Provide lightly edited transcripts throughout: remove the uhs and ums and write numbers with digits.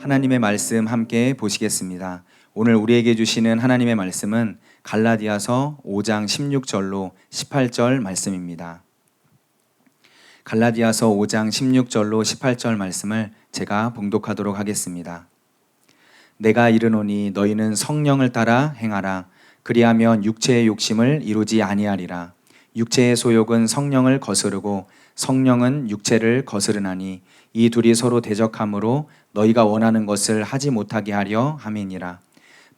하나님의 말씀 함께 보시겠습니다. 오늘 우리에게 주시는 하나님의 말씀은 갈라디아서 5장 16절로 18절 말씀입니다. 갈라디아서 5장 16절로 18절 말씀을 제가 봉독하도록 하겠습니다. 내가 이르노니 너희는 성령을 따라 행하라. 그리하면 육체의 욕심을 이루지 아니하리라. 육체의 소욕은 성령을 거스르고 성령은 육체를 거스르나니 이 둘이 서로 대적함으로 너희가 원하는 것을 하지 못하게 하려 함이니라.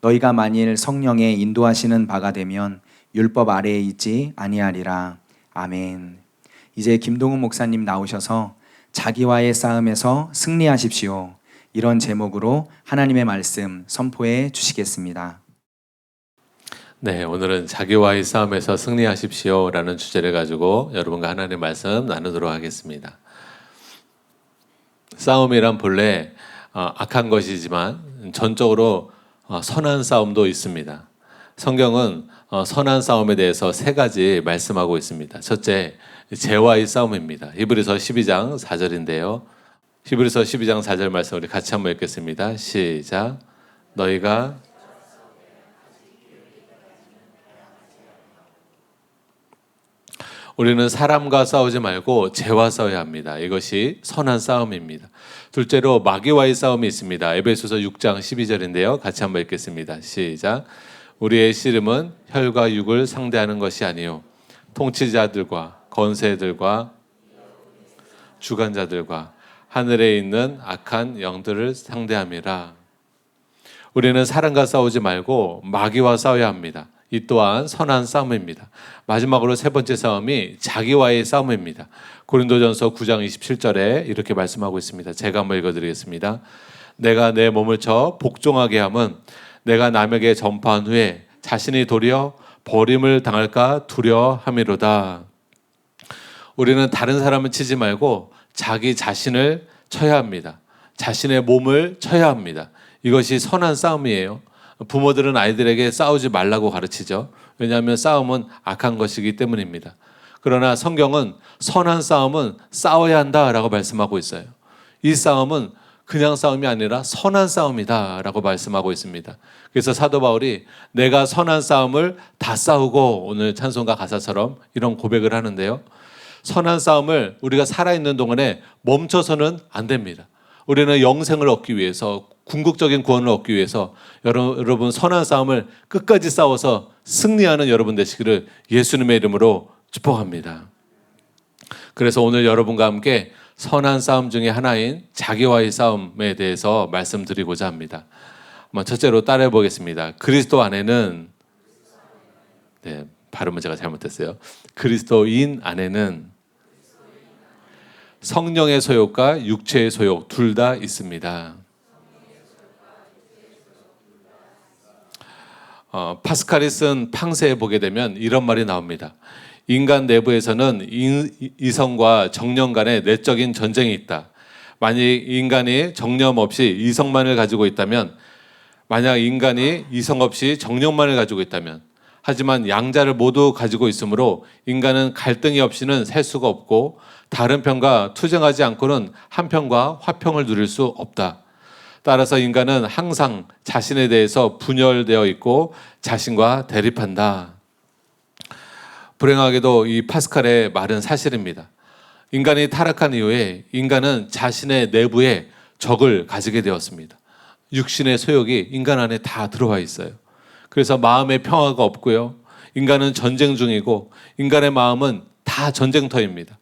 너희가 만일 성령의 인도하시는 바가 되면 율법 아래에 있지 아니하리라. 아멘. 이제 김동훈 목사님 나오셔서 자기와의 싸움에서 승리하십시오. 이런 제목으로 하나님의 말씀 선포해 주시겠습니다. 네, 오늘은 자기와의 싸움에서 승리하십시오 라는 주제를 가지고 여러분과 하나님의 말씀 나누도록 하겠습니다. 싸움이란 본래 악한 것이지만 전적으로 선한 싸움도 있습니다. 성경은 선한 싸움에 대해서 세 가지 말씀하고 있습니다. 첫째, 죄와의 싸움입니다. 히브리서 12장 4절인데요. 히브리서 12장 4절 말씀 우리 같이 한번 읽겠습니다. 시작. 너희가 우리는 사람과 싸우지 말고 죄와 싸워야 합니다. 이것이 선한 싸움입니다. 둘째로 마귀와의 싸움이 있습니다. 에베소서 6장 12절인데요. 같이 한번 읽겠습니다. 시작. 우리의 씨름은 혈과 육을 상대하는 것이 아니요 통치자들과 권세들과 주관자들과 하늘에 있는 악한 영들을 상대함이라. 우리는 사람과 싸우지 말고 마귀와 싸워야 합니다. 이 또한 선한 싸움입니다. 마지막으로 세 번째 싸움이 자기와의 싸움입니다. 고린도전서 9장 27절에 이렇게 말씀하고 있습니다. 제가 한번 읽어드리겠습니다. 내가 내 몸을 쳐 복종하게 함은 내가 남에게 전파한 후에 자신이 도리어 버림을 당할까 두려함이로다. 우리는 다른 사람을 치지 말고 자기 자신을 쳐야 합니다. 자신의 몸을 쳐야 합니다. 이것이 선한 싸움이에요. 부모들은 아이들에게 싸우지 말라고 가르치죠. 왜냐하면 싸움은 악한 것이기 때문입니다. 그러나 성경은 선한 싸움은 싸워야 한다라고 말씀하고 있어요. 이 싸움은 그냥 싸움이 아니라 선한 싸움이다라고 말씀하고 있습니다. 그래서 사도 바울이 내가 선한 싸움을 다 싸우고 오늘 찬송가 가사처럼 이런 고백을 하는데요. 선한 싸움을 우리가 살아있는 동안에 멈춰서는 안 됩니다. 우리는 영생을 얻기 위해서 궁극적인 구원을 얻기 위해서 여러분 선한 싸움을 끝까지 싸워서 승리하는 여러분 되시기를 예수님의 이름으로 축복합니다. 그래서 오늘 여러분과 함께 선한 싸움 중에 하나인 자기와의 싸움에 대해서 말씀드리고자 합니다. 한번 첫째로 따라해 보겠습니다. 그리스도 안에는 발음은 제가 잘못했어요. 그리스도인 안에는 성령의 소욕과 육체의 소욕 둘 다 있습니다. 파스칼이 쓴 팡세에 보게 되면 이런 말이 나옵니다. 인간 내부에서는 이성과 정령 간의 내적인 전쟁이 있다. 만약 인간이 정령 없이 이성만을 가지고 있다면, 만약 인간이 이성 없이 정령만을 가지고 있다면, 하지만 양자를 모두 가지고 있으므로 인간은 갈등이 없이는 살 수가 없고 다른 편과 투쟁하지 않고는 한 편과 화평을 누릴 수 없다. 따라서 인간은 항상 자신에 대해서 분열되어 있고 자신과 대립한다. 불행하게도 이 파스칼의 말은 사실입니다. 인간이 타락한 이후에 인간은 자신의 내부에 적을 가지게 되었습니다. 육신의 소욕이 인간 안에 다 들어와 있어요. 그래서 마음의 평화가 없고요. 인간은 전쟁 중이고 인간의 마음은 다 전쟁터입니다.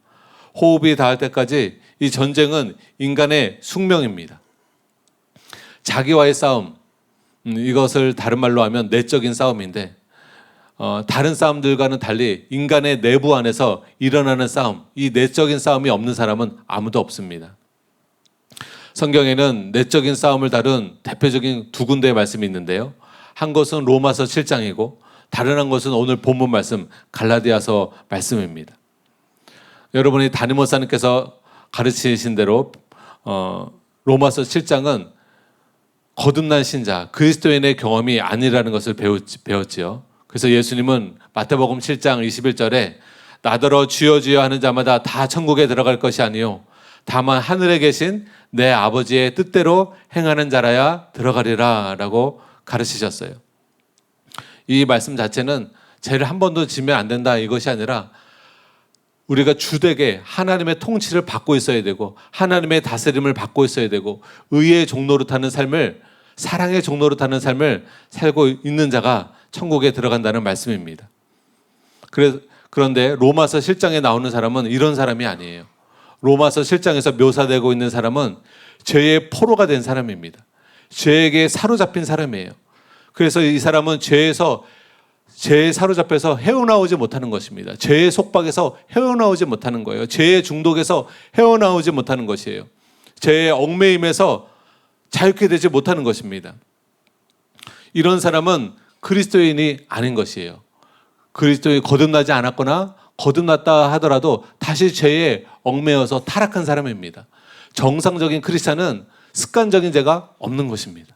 호흡이 닿을 때까지 이 전쟁은 인간의 숙명입니다. 자기와의 싸움, 이것을 다른 말로 하면 내적인 싸움인데 다른 싸움들과는 달리 인간의 내부 안에서 일어나는 싸움, 이 내적인 싸움이 없는 사람은 아무도 없습니다. 성경에는 내적인 싸움을 다룬 대표적인 두 군데의 말씀이 있는데요. 한 것은 로마서 7장이고 다른 한 것은 오늘 본문 말씀 갈라디아서 말씀입니다. 여러분이 담임 목사님께서 가르치신 대로 로마서 7장은 거듭난 신자, 그리스도인의 경험이 아니라는 것을 배웠지요. 그래서 예수님은 마태복음 7장 21절에 나더러 주여 주여 하는 자마다 다 천국에 들어갈 것이 아니요 다만 하늘에 계신 내 아버지의 뜻대로 행하는 자라야 들어가리라 라고 가르치셨어요. 이 말씀 자체는 죄를 한 번도 지면 안 된다 이것이 아니라 우리가 주되게 하나님의 통치를 받고 있어야 되고 하나님의 다스림을 받고 있어야 되고 의의 종로로 타는 삶을, 사랑의 종로로 타는 삶을 살고 있는 자가 천국에 들어간다는 말씀입니다. 그런데 로마서 7장에 나오는 사람은 이런 사람이 아니에요. 로마서 7장에서 묘사되고 있는 사람은 죄의 포로가 된 사람입니다. 죄에게 사로잡힌 사람이에요. 그래서 이 사람은 죄에 사로잡혀서 헤어나오지 못하는 것입니다. 죄의 속박에서 헤어나오지 못하는 거예요. 죄의 중독에서 헤어나오지 못하는 것이에요. 죄의 얽매임에서 자유케 되지 못하는 것입니다. 이런 사람은 그리스도인이 아닌 것이에요. 그리스도인이 거듭나지 않았거나 거듭났다 하더라도 다시 죄에 얽매여서 타락한 사람입니다. 정상적인 크리스찬은 습관적인 죄가 없는 것입니다.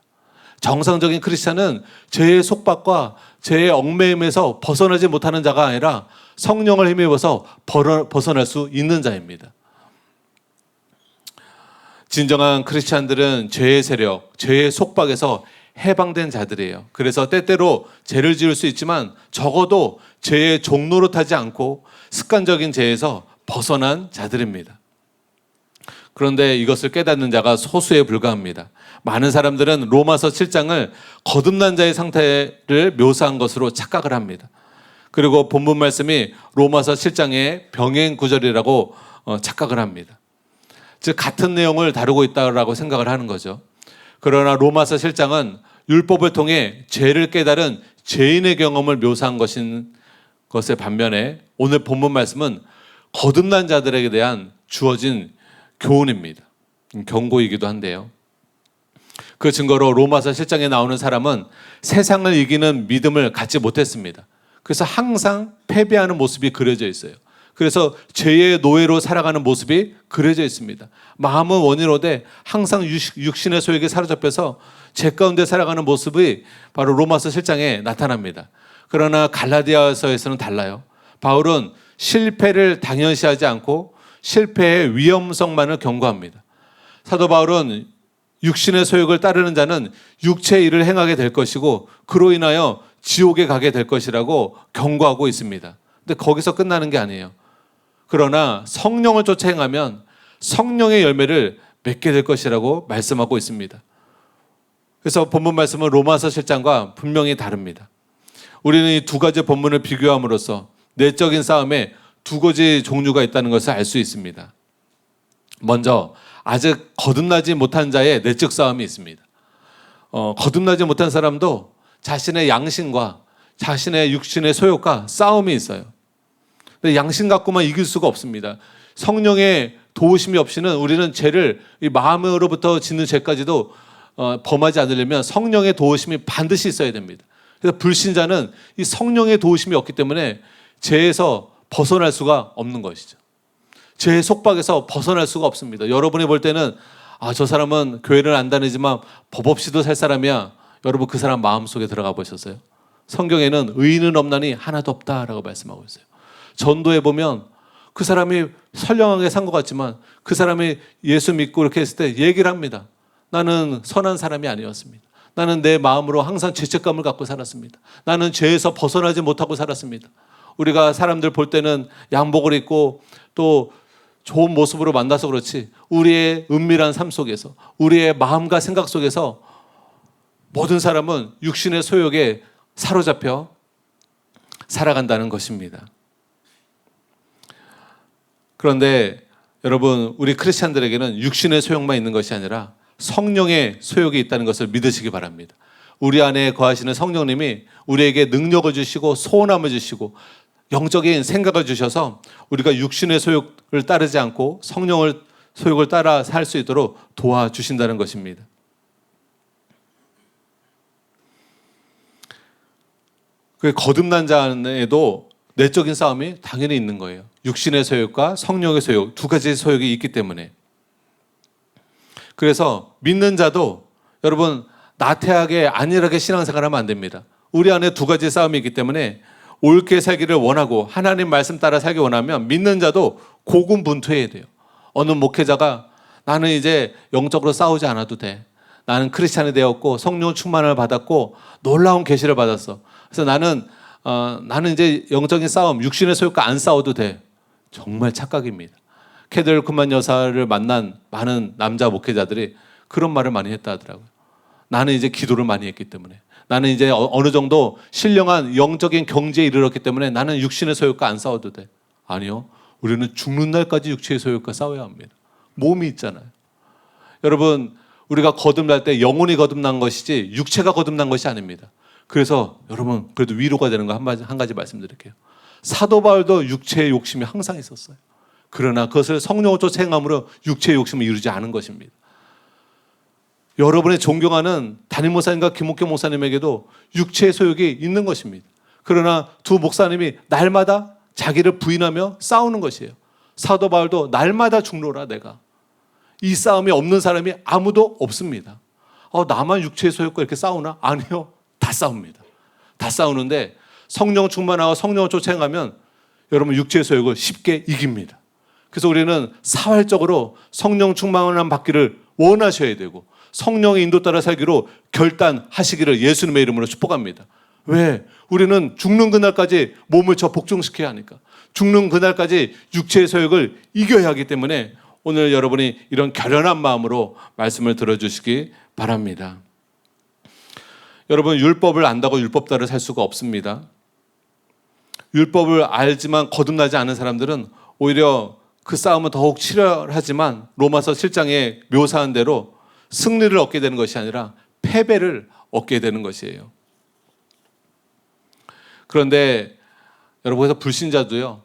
정상적인 크리스찬은 죄의 속박과 죄의 얽매임에서 벗어나지 못하는 자가 아니라 성령을 힘입어서 벗어날 수 있는 자입니다. 진정한 크리스찬들은 죄의 세력, 죄의 속박에서 해방된 자들이에요. 그래서 때때로 죄를 지을 수 있지만 적어도 죄의 종로로 타지 않고 습관적인 죄에서 벗어난 자들입니다. 그런데 이것을 깨닫는 자가 소수에 불과합니다. 많은 사람들은 로마서 7장을 거듭난 자의 상태를 묘사한 것으로 착각을 합니다. 그리고 본문 말씀이 로마서 7장의 병행 구절이라고 착각을 합니다. 즉 같은 내용을 다루고 있다고 생각을 하는 거죠. 그러나 로마서 7장은 율법을 통해 죄를 깨달은 죄인의 경험을 묘사한 것의 반면에 오늘 본문 말씀은 거듭난 자들에게 대한 주어진 교훈입니다. 경고이기도 한데요. 그 증거로 로마서 7장에 나오는 사람은 세상을 이기는 믿음을 갖지 못했습니다. 그래서 항상 패배하는 모습이 그려져 있어요. 그래서 죄의 노예로 살아가는 모습이 그려져 있습니다. 마음은 원이로되 항상 육신의 소욕에 사로잡혀서 죄 가운데 살아가는 모습이 바로 로마서 7장에 나타납니다. 그러나 갈라디아서에서는 달라요. 바울은 실패를 당연시하지 않고 실패의 위험성만을 경고합니다. 사도 바울은 육신의 소욕을 따르는 자는 육체의 일을 행하게 될 것이고 그로 인하여 지옥에 가게 될 것이라고 경고하고 있습니다. 근데 거기서 끝나는 게 아니에요. 그러나 성령을 쫓아 행하면 성령의 열매를 맺게 될 것이라고 말씀하고 있습니다. 그래서 본문 말씀은 로마서 7장과 분명히 다릅니다. 우리는 이 두 가지 본문을 비교함으로써 내적인 싸움에 두 가지 종류가 있다는 것을 알 수 있습니다. 먼저 아직 거듭나지 못한 자의 내적 싸움이 있습니다. 거듭나지 못한 사람도 자신의 양심과 자신의 육신의 소욕과 싸움이 있어요. 근데 양심 갖고만 이길 수가 없습니다. 성령의 도우심이 없이는 우리는 죄를 이 마음으로부터 짓는 죄까지도 범하지 않으려면 성령의 도우심이 반드시 있어야 됩니다. 그래서 불신자는 이 성령의 도우심이 없기 때문에 죄에서 벗어날 수가 없는 것이죠. 죄의 속박에서 벗어날 수가 없습니다. 여러분이 볼 때는 저 사람은 교회를 안 다니지만 법 없이도 살 사람이야. 여러분 그 사람 마음속에 들어가 보셨어요? 성경에는 의인은 없나니 하나도 없다라고 말씀하고 있어요. 전도에 보면 그 사람이 선량하게 산 것 같지만 그 사람이 예수 믿고 이렇게 했을 때 얘기를 합니다. 나는 선한 사람이 아니었습니다. 나는 내 마음으로 항상 죄책감을 갖고 살았습니다. 나는 죄에서 벗어나지 못하고 살았습니다. 우리가 사람들 볼 때는 양복을 입고 또 좋은 모습으로 만나서 그렇지 우리의 은밀한 삶 속에서 우리의 마음과 생각 속에서 모든 사람은 육신의 소욕에 사로잡혀 살아간다는 것입니다. 그런데 여러분 우리 크리스찬들에게는 육신의 소욕만 있는 것이 아니라 성령의 소욕이 있다는 것을 믿으시기 바랍니다. 우리 안에 거하시는 성령님이 우리에게 능력을 주시고 소원함을 주시고 영적인 생각을 주셔서 우리가 육신의 소욕을 따르지 않고 성령의 소욕을 따라 살 수 있도록 도와주신다는 것입니다. 그 거듭난 자에도 내적인 싸움이 당연히 있는 거예요. 육신의 소욕과 성령의 소욕 두 가지 소욕이 있기 때문에. 그래서 믿는 자도 여러분 나태하게 안일하게 신앙생활하면 안 됩니다. 우리 안에 두 가지 싸움이 있기 때문에 옳게 살기를 원하고 하나님 말씀 따라 살기 원하면 믿는 자도 고군분투해야 돼요. 어느 목회자가 나는 이제 영적으로 싸우지 않아도 돼. 나는 크리스찬이 되었고 성령 충만을 받았고 놀라운 계시를 받았어. 그래서 나는 이제 영적인 싸움, 육신의 소유과 안 싸워도 돼. 정말 착각입니다. 캐들 쿠만 여사를 만난 많은 남자 목회자들이 그런 말을 많이 했다 하더라고요. 나는 이제 기도를 많이 했기 때문에, 나는 이제 어느 정도 신령한 영적인 경지에 이르렀기 때문에 나는 육신의 소유과 안 싸워도 돼. 아니요. 우리는 죽는 날까지 육체의 소유과 싸워야 합니다. 몸이 있잖아요. 여러분, 우리가 거듭날 때 영혼이 거듭난 것이지 육체가 거듭난 것이 아닙니다. 그래서 여러분, 그래도 위로가 되는 거 한 가지 말씀드릴게요. 사도 바울도 육체의 욕심이 항상 있었어요. 그러나 그것을 성령으로 쫓아 행함으로 육체의 욕심을 이루지 않은 것입니다. 여러분의 존경하는 담임 목사님과 김옥경 목사님에게도 육체의 소욕이 있는 것입니다. 그러나 두 목사님이 날마다 자기를 부인하며 싸우는 것이에요. 사도 바울도 날마다 죽노라 내가. 이 싸움이 없는 사람이 아무도 없습니다. 나만 육체의 소욕과 이렇게 싸우나? 아니요. 다 싸웁니다. 다 싸우는데 성령 충만하고 성령을 쫓아 행하면 여러분 육체의 소욕을 쉽게 이깁니다. 그래서 우리는 사활적으로 성령 충만함 받기를 원하셔야 되고 성령의 인도 따라 살기로 결단하시기를 예수님의 이름으로 축복합니다. 왜? 우리는 죽는 그날까지 몸을 저 복종시켜야 하니까. 죽는 그날까지 육체의 소욕을 이겨야 하기 때문에 오늘 여러분이 이런 결연한 마음으로 말씀을 들어주시기 바랍니다. 여러분, 율법을 안다고 율법대로 살 수가 없습니다. 율법을 알지만 거듭나지 않은 사람들은 오히려 그 싸움은 더욱 치열하지만 로마서 7장에 묘사한 대로 승리를 얻게 되는 것이 아니라 패배를 얻게 되는 것이에요. 그런데 여러분, 그래서 불신자도요,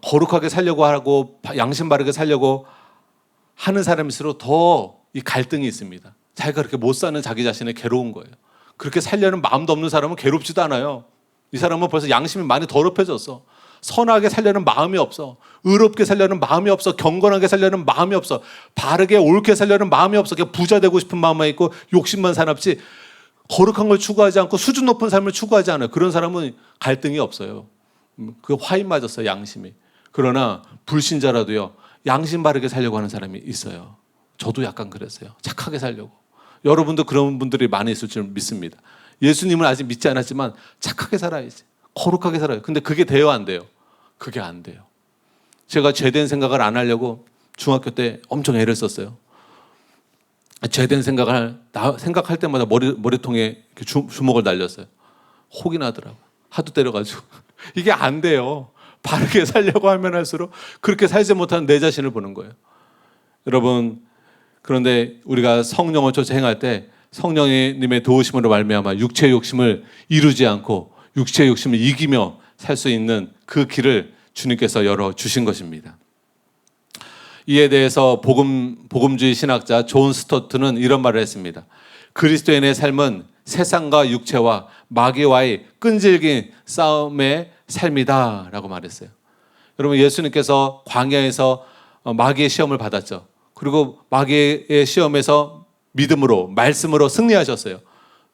거룩하게 살려고 하고 양심 바르게 살려고 하는 사람일수록 더 이 갈등이 있습니다. 자기가 그렇게 못 사는 자기 자신이 괴로운 거예요. 그렇게 살려는 마음도 없는 사람은 괴롭지도 않아요. 이 사람은 벌써 양심이 많이 더럽혀졌어. 선하게 살려는 마음이 없어. 의롭게 살려는 마음이 없어. 경건하게 살려는 마음이 없어. 바르게 옳게 살려는 마음이 없어. 그냥 부자 되고 싶은 마음만 있고 욕심만 사납지 거룩한 걸 추구하지 않고 수준 높은 삶을 추구하지 않아요. 그런 사람은 갈등이 없어요. 그 화인 맞았어요, 양심이. 그러나 불신자라도요, 양심 바르게 살려고 하는 사람이 있어요. 저도 약간 그랬어요. 착하게 살려고. 여러분도 그런 분들이 많이 있을 줄 믿습니다. 예수님을 아직 믿지 않았지만 착하게 살아야지. 거룩하게 살아요. 근데 그게 돼요, 안 돼요? 그게 안 돼요. 제가 죄된 생각을 안 하려고 중학교 때 엄청 애를 썼어요. 죄된 생각할 때마다 머리통에 주먹을 날렸어요. 혹이 나더라고요. 하도 때려가지고. 이게 안 돼요. 바르게 살려고 하면 할수록 그렇게 살지 못하는 내 자신을 보는 거예요. 여러분, 그런데 우리가 성령을 쫓아 행할 때 성령님의 도우심으로 말미암아 육체의 욕심을 이루지 않고 육체의 욕심을 이기며 살 수 있는 그 길을 주님께서 열어주신 것입니다. 이에 대해서 복음주의 신학자 존 스토트는 이런 말을 했습니다. 그리스도인의 삶은 세상과 육체와 마귀와의 끈질긴 싸움의 삶이다 라고 말했어요. 여러분, 예수님께서 광야에서 마귀의 시험을 받았죠. 그리고 마귀의 시험에서 믿음으로 말씀으로 승리하셨어요.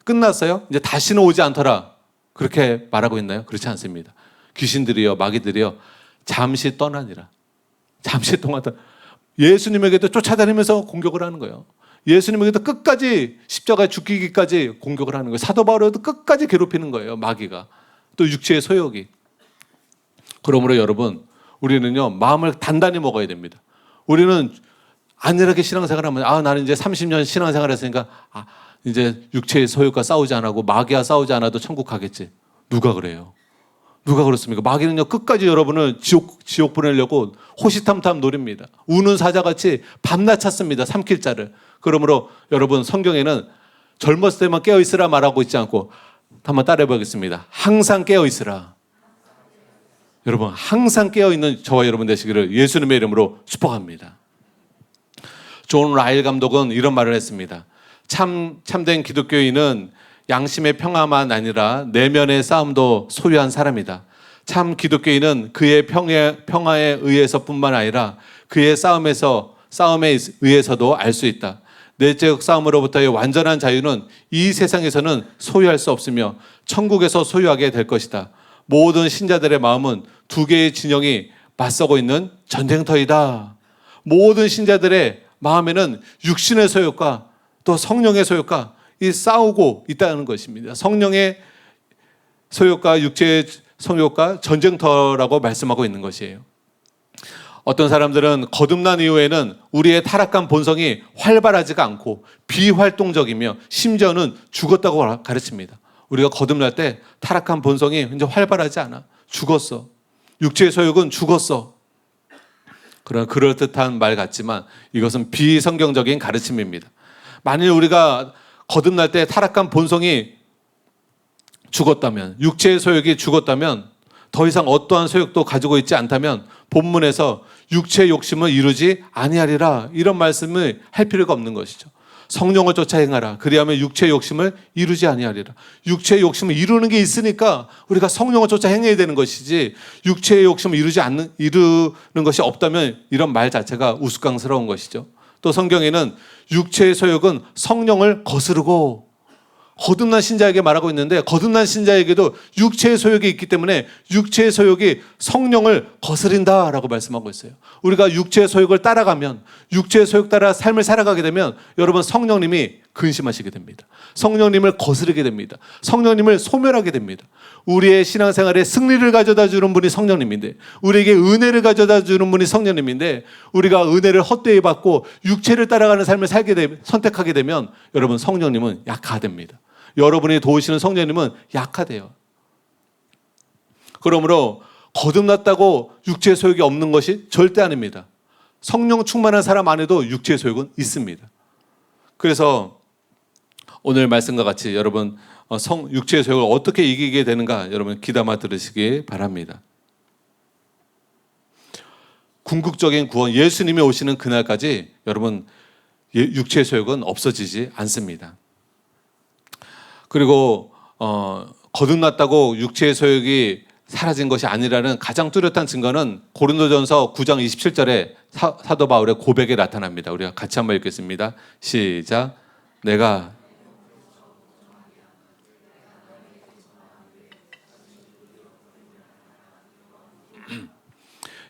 끝났어요? 이제 다시는 오지 않더라 그렇게 말하고 있나요? 그렇지 않습니다. 귀신들이요, 마귀들이요, 잠시 떠나니라. 잠시 동안 예수님에게도 쫓아다니면서 공격을 하는 거예요. 예수님에게도 끝까지 십자가에 죽기까지 공격을 하는 거예요. 사도 바울에도 끝까지 괴롭히는 거예요, 마귀가. 또 육체의 소욕이. 그러므로 여러분, 우리는요, 마음을 단단히 먹어야 됩니다. 우리는 안일하게 신앙생활하면 나는 이제 30년 신앙생활 했으니까 이제 육체의 소욕과 싸우지 않고 마귀와 싸우지 않아도 천국 가겠지. 누가 그래요? 누가 그렇습니까? 마귀는요, 끝까지 여러분을 지옥 보내려고 호시탐탐 노립니다. 우는 사자같이 밤낮 찾습니다. 삼킬 자를. 그러므로 여러분, 성경에는 젊었을 때만 깨어있으라 말하고 있지 않고 한번 따라해 보겠습니다. 항상 깨어있으라. 여러분, 항상 깨어있는 저와 여러분 되시기를 예수님의 이름으로 축복합니다. 존 라일 감독은 이런 말을 했습니다. 참된 기독교인은 양심의 평화만 아니라 내면의 싸움도 소유한 사람이다. 참 기독교인은 그의 평화에 의해서뿐만 아니라 그의 싸움에 의해서도 알 수 있다. 내적 싸움으로부터의 완전한 자유는 이 세상에서는 소유할 수 없으며 천국에서 소유하게 될 것이다. 모든 신자들의 마음은 두 개의 진영이 맞서고 있는 전쟁터이다. 모든 신자들의 마음에는 육신의 소욕과 또 성령의 소욕과 이 싸우고 있다는 것입니다. 성령의 소욕과 육체의 소욕과 전쟁터라고 말씀하고 있는 것이에요. 어떤 사람들은 거듭난 이후에는 우리의 타락한 본성이 활발하지가 않고 비활동적이며 심지어는 죽었다고 가르칩니다. 우리가 거듭날 때 타락한 본성이 이제 활발하지 않아. 죽었어. 육체의 소욕은 죽었어. 그런 그럴듯한 말 같지만 이것은 비성경적인 가르침입니다. 만일 우리가 거듭날 때 타락한 본성이 죽었다면, 육체의 소욕이 죽었다면, 더 이상 어떠한 소욕도 가지고 있지 않다면 본문에서 육체의 욕심을 이루지 아니하리라 이런 말씀을 할 필요가 없는 것이죠. 성령을 쫓아 행하라. 그리하면 육체의 욕심을 이루지 아니하리라. 육체의 욕심을 이루는 게 있으니까 우리가 성령을 쫓아 행해야 되는 것이지, 육체의 욕심을 이루는 것이 없다면 이런 말 자체가 우스꽝스러운 것이죠. 또 성경에는 육체의 소욕은 성령을 거스르고, 거듭난 신자에게 말하고 있는데 거듭난 신자에게도 육체의 소욕이 있기 때문에 육체의 소욕이 성령을 거스린다라고 말씀하고 있어요. 우리가 육체의 소욕을 따라가면, 육체의 소욕 따라 삶을 살아가게 되면 여러분 성령님이 근심하시게 됩니다. 성령님을 거스르게 됩니다. 성령님을 소멸하게 됩니다. 우리의 신앙생활에 승리를 가져다 주는 분이 성령님인데, 우리에게 은혜를 가져다 주는 분이 성령님인데, 우리가 은혜를 헛되이 받고 육체를 따라가는 삶을 선택하게 되면 여러분 성령님은 약화됩니다. 여러분이 도우시는 성령님은 약화돼요. 그러므로 거듭났다고 육체의 소욕이 없는 것이 절대 아닙니다. 성령 충만한 사람 안에도 육체의 소욕은 있습니다. 그래서 오늘 말씀과 같이 여러분 육체의 소욕을 어떻게 이기게 되는가 여러분 귀담아 들으시기 바랍니다. 궁극적인 구원, 예수님이 오시는 그날까지 여러분 육체의 소욕은 없어지지 않습니다. 그리고 거듭났다고 육체의 소욕이 사라진 것이 아니라는 가장 뚜렷한 증거는 고린도전서 9장 27절에 사도 바울의 고백에 나타납니다. 우리가 같이 한번 읽겠습니다. 시작. 내가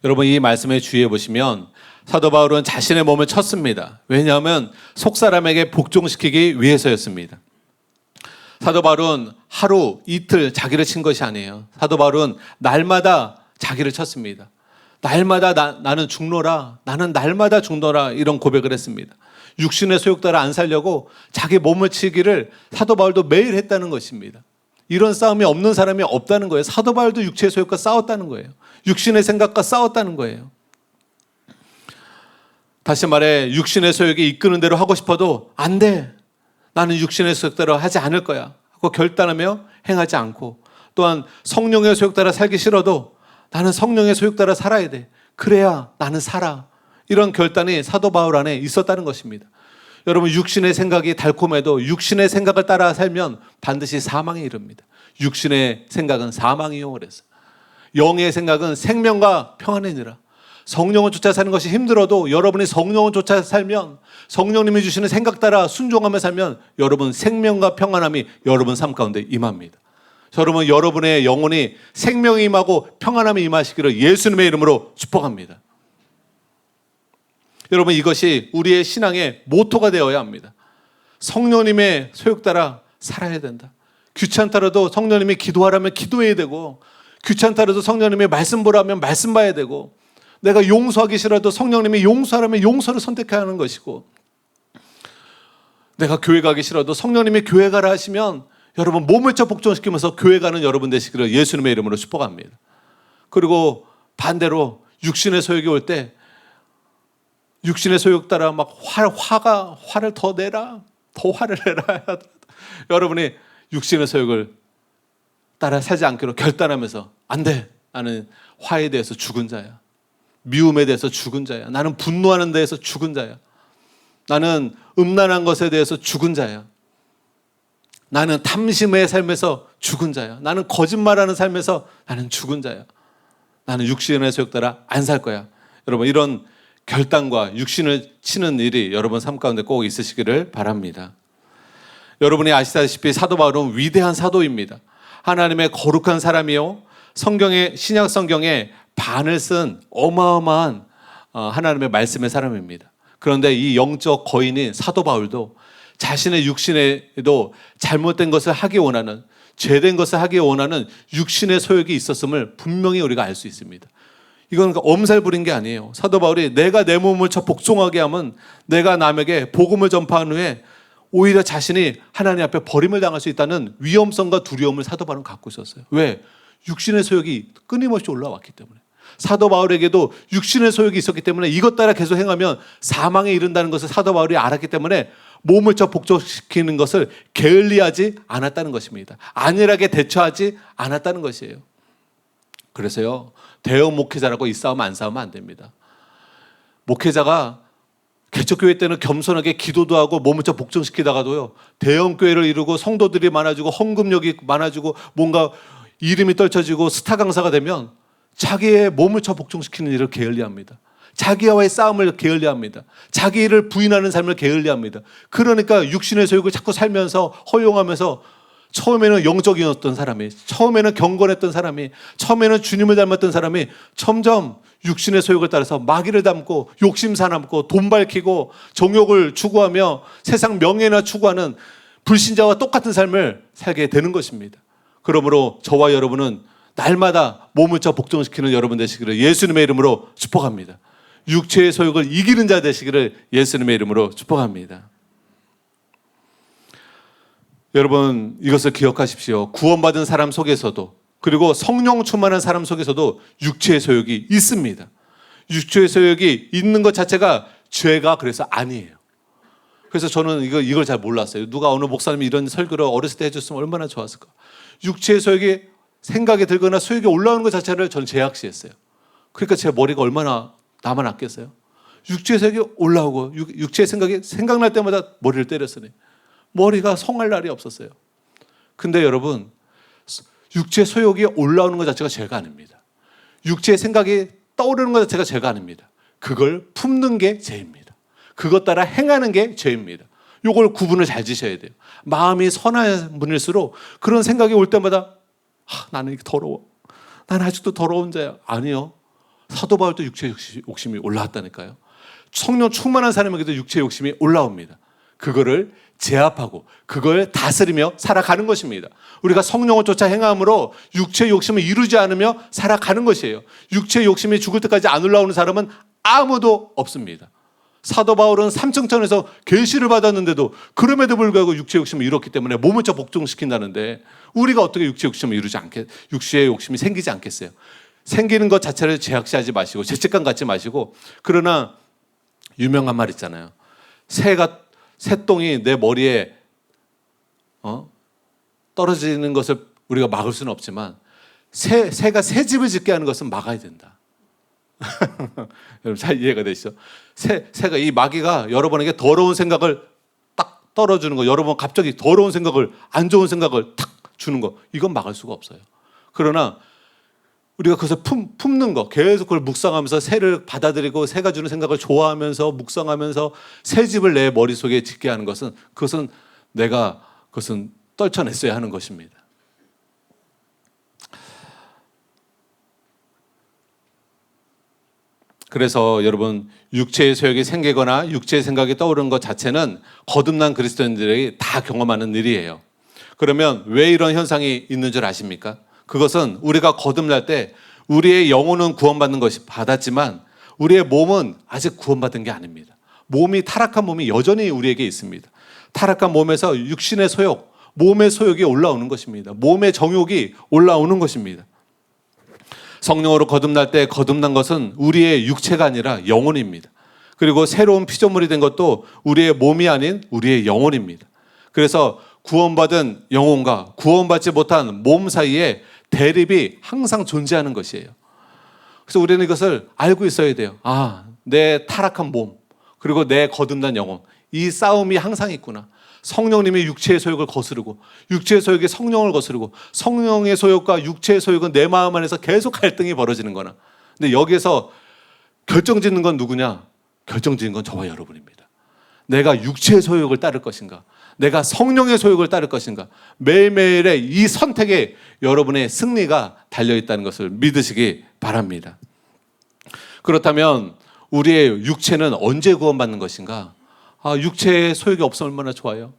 여러분 이 말씀에 주의해 보시면 사도 바울은 자신의 몸을 쳤습니다. 왜냐하면 속사람에게 복종시키기 위해서였습니다. 사도 바울은 하루, 이틀 자기를 친 것이 아니에요. 사도 바울은 날마다 자기를 쳤습니다. 날마다 나는 죽노라, 나는 날마다 죽노라 이런 고백을 했습니다. 육신의 소욕 따라 안 살려고 자기 몸을 치기를 사도 바울도 매일 했다는 것입니다. 이런 싸움이 없는 사람이 없다는 거예요. 사도 바울도 육체의 소욕과 싸웠다는 거예요. 육신의 생각과 싸웠다는 거예요. 다시 말해 육신의 소욕이 이끄는 대로 하고 싶어도 안 돼. 나는 육신의 소욕대로 하지 않을 거야 하고 결단하며 행하지 않고, 또한 성령의 소욕 따라 살기 싫어도 나는 성령의 소욕 따라 살아야 돼. 그래야 나는 살아. 이런 결단이 사도 바울 안에 있었다는 것입니다. 여러분 육신의 생각이 달콤해도 육신의 생각을 따라 살면 반드시 사망에 이릅니다. 육신의 생각은 사망이요 그랬어요. 영의 생각은 생명과 평안이니라. 성령을 쫓아 사는 것이 힘들어도 여러분이 성령을 쫓아 살면, 성령님이 주시는 생각 따라 순종하며 살면 여러분 생명과 평안함이 여러분 삶 가운데 임합니다. 여러분 여러분의 영혼이 생명이 임하고 평안함이 임하시기를 예수님의 이름으로 축복합니다. 여러분 이것이 우리의 신앙의 모토가 되어야 합니다. 성령님의 소욕 따라 살아야 된다. 귀찮다라도 성령님이 기도하라면 기도해야 되고, 귀찮다라도 성령님이 말씀 보라면 말씀 봐야 되고, 내가 용서하기 싫어도 성령님이 용서하라면 용서를 선택해야 하는 것이고, 내가 교회 가기 싫어도 성령님이 교회 가라 하시면 여러분 몸을 쳐 복종시키면서 교회 가는 여러분 되시기를 예수님의 이름으로 축복합니다. 그리고 반대로 육신의 소욕이 올 때 육신의 소욕 따라 막 화를 더 내라, 더 화를 내라 하더라도 여러분이 육신의 소욕을 따라 살지 않기로 결단하면서 안 돼, 나는 화에 대해서 죽은 자야, 미움에 대해서 죽은 자야, 나는 분노하는 데에서 죽은 자야, 나는 음란한 것에 대해서 죽은 자야, 나는 탐심의 삶에서 죽은 자야, 나는 거짓말하는 삶에서 나는 죽은 자야, 나는 육신의 소욕 따라 안 살 거야. 여러분 이런 결단과 육신을 치는 일이 여러분 삶 가운데 꼭 있으시기를 바랍니다. 여러분이 아시다시피 사도 바울은 위대한 사도입니다. 하나님의 거룩한 사람이요, 신약 성경에 반을 쓴 어마어마한 하나님의 말씀의 사람입니다. 그런데 이 영적 거인인 사도 바울도 자신의 육신에도 잘못된 것을 하기 원하는, 죄된 것을 하기 원하는 육신의 소욕이 있었음을 분명히 우리가 알 수 있습니다. 이건 엄살 부린 게 아니에요. 사도 바울이 내가 내 몸을 복종하게 하면 내가 남에게 복음을 전파한 후에 오히려 자신이 하나님 앞에 버림을 당할 수 있다는 위험성과 두려움을 사도 바울은 갖고 있었어요. 왜? 육신의 소욕이 끊임없이 올라왔기 때문에. 사도 바울에게도 육신의 소욕이 있었기 때문에 이것 따라 계속 행하면 사망에 이른다는 것을 사도 바울이 알았기 때문에 몸을 복종시키는 것을 게을리하지 않았다는 것입니다. 안일하게 대처하지 않았다는 것이에요. 그래서요, 대형 목회자라고 이 싸움 안 싸우면 안 됩니다. 목회자가 개척교회 때는 겸손하게 기도도 하고 몸을 복종시키다가도요, 대형 교회를 이루고 성도들이 많아지고 헌금력이 많아지고 뭔가 이름이 떨쳐지고 스타 강사가 되면 자기의 몸을 복종시키는 일을 게을리합니다. 자기와의 싸움을 게을리합니다. 자기 일을 부인하는 삶을 게을리합니다. 그러니까 육신의 소욕을 자꾸 살면서 허용하면서 처음에는 영적이었던 사람이, 처음에는 경건했던 사람이, 처음에는 주님을 닮았던 사람이 점점 육신의 소욕을 따라서 마귀를 닮고 욕심 사납고 돈 밝히고 정욕을 추구하며 세상 명예나 추구하는 불신자와 똑같은 삶을 살게 되는 것입니다. 그러므로 저와 여러분은 날마다 몸을 복종시키는 여러분 되시기를 예수님의 이름으로 축복합니다. 육체의 소욕을 이기는 자 되시기를 예수님의 이름으로 축복합니다. 여러분, 이것을 기억하십시오. 구원받은 사람 속에서도, 그리고 성령 충만한 사람 속에서도 육체의 소욕이 있습니다. 육체의 소욕이 있는 것 자체가 죄가 그래서 아니에요. 그래서 저는 이걸 잘 몰랐어요. 누가 어느 목사님이 이런 설교를 어렸을 때 해줬으면 얼마나 좋았을까. 육체의 소욕이 생각이 들거나 소욕이 올라오는 것 자체를 저는 제약시했어요. 그러니까 제 머리가 얼마나 남아났겠어요. 육체의 소욕이 올라오고 육체의 생각이 생각날 때마다 머리를 때렸으니 머리가 성할 날이 없었어요. 근데 여러분, 육체의 소욕이 올라오는 것 자체가 죄가 아닙니다. 육체의 생각이 떠오르는 것 자체가 죄가 아닙니다. 그걸 품는 게 죄입니다. 그것 따라 행하는 게 죄입니다. 이걸 구분을 잘 지셔야 돼요. 마음이 선한 분일수록 그런 생각이 올 때마다 나는 이게 더러워. 나는 아직도 더러운 자야. 아니요. 사도 바울도 육체의 욕심이 올라왔다니까요. 성령 충만한 사람에게도 육체의 욕심이 올라옵니다. 그거를 제압하고 그걸 다스리며 살아가는 것입니다. 우리가 성령을 쫓아 행함으로 육체의 욕심을 이루지 않으며 살아가는 것이에요. 육체의 욕심이 죽을 때까지 안 올라오는 사람은 아무도 없습니다. 사도 바울은 삼층천에서 계시를 받았는데도 그럼에도 불구하고 육체의 욕심을 이뤘기 때문에 몸을 복종시킨다는데 우리가 어떻게 육체의 욕심을 육체의 욕심이 생기지 않겠어요? 생기는 것 자체를 제약시하지 마시고 죄책감 갖지 마시고, 그러나 유명한 말 있잖아요. 새똥이 내 머리에 떨어지는 것을 우리가 막을 수는 없지만 새가 새집을 짓게 하는 것은 막아야 된다. 여러분 잘 이해가 되시죠? 새가, 이 마귀가 여러분에게 더러운 생각을 딱 떨어주는 거, 여러분 갑자기 더러운 생각을, 안 좋은 생각을 탁 주는 거, 이건 막을 수가 없어요. 그러나 우리가 그것을 품는 거, 계속 그걸 묵상하면서 새를 받아들이고 새가 주는 생각을 좋아하면서 묵상하면서 새 집을 내 머릿속에 짓게 하는 것은, 그것은 내가 그것은 떨쳐냈어야 하는 것입니다. 그래서 여러분, 육체의 소욕이 생기거나 육체의 생각이 떠오르는 것 자체는 거듭난 그리스도인들이 다 경험하는 일이에요. 그러면 왜 이런 현상이 있는 줄 아십니까? 그것은 우리가 거듭날 때 우리의 영혼은 구원받는 것이 받았지만 우리의 몸은 아직 구원받은 게 아닙니다. 타락한 몸이 여전히 우리에게 있습니다. 타락한 몸에서 육신의 소욕, 몸의 소욕이 올라오는 것입니다. 몸의 정욕이 올라오는 것입니다. 성령으로 거듭날 때 거듭난 것은 우리의 육체가 아니라 영혼입니다. 그리고 새로운 피조물이 된 것도 우리의 몸이 아닌 우리의 영혼입니다. 그래서 구원받은 영혼과 구원받지 못한 몸 사이에 대립이 항상 존재하는 것이에요. 그래서 우리는 이것을 알고 있어야 돼요. 내 타락한 몸, 그리고 내 거듭난 영혼, 이 싸움이 항상 있구나. 성령님이 육체의 소욕을 거스르고 육체의 소욕이 성령을 거스르고 성령의 소욕과 육체의 소욕은 내 마음 안에서 계속 갈등이 벌어지는 거나. 근데 여기에서 결정짓는 건 누구냐? 결정짓는 건 저와 여러분입니다. 내가 육체의 소욕을 따를 것인가? 내가 성령의 소욕을 따를 것인가? 매일매일의 이 선택에 여러분의 승리가 달려있다는 것을 믿으시기 바랍니다. 그렇다면 우리의 육체는 언제 구원받는 것인가? 육체의 소욕이 없으면 얼마나 좋아요.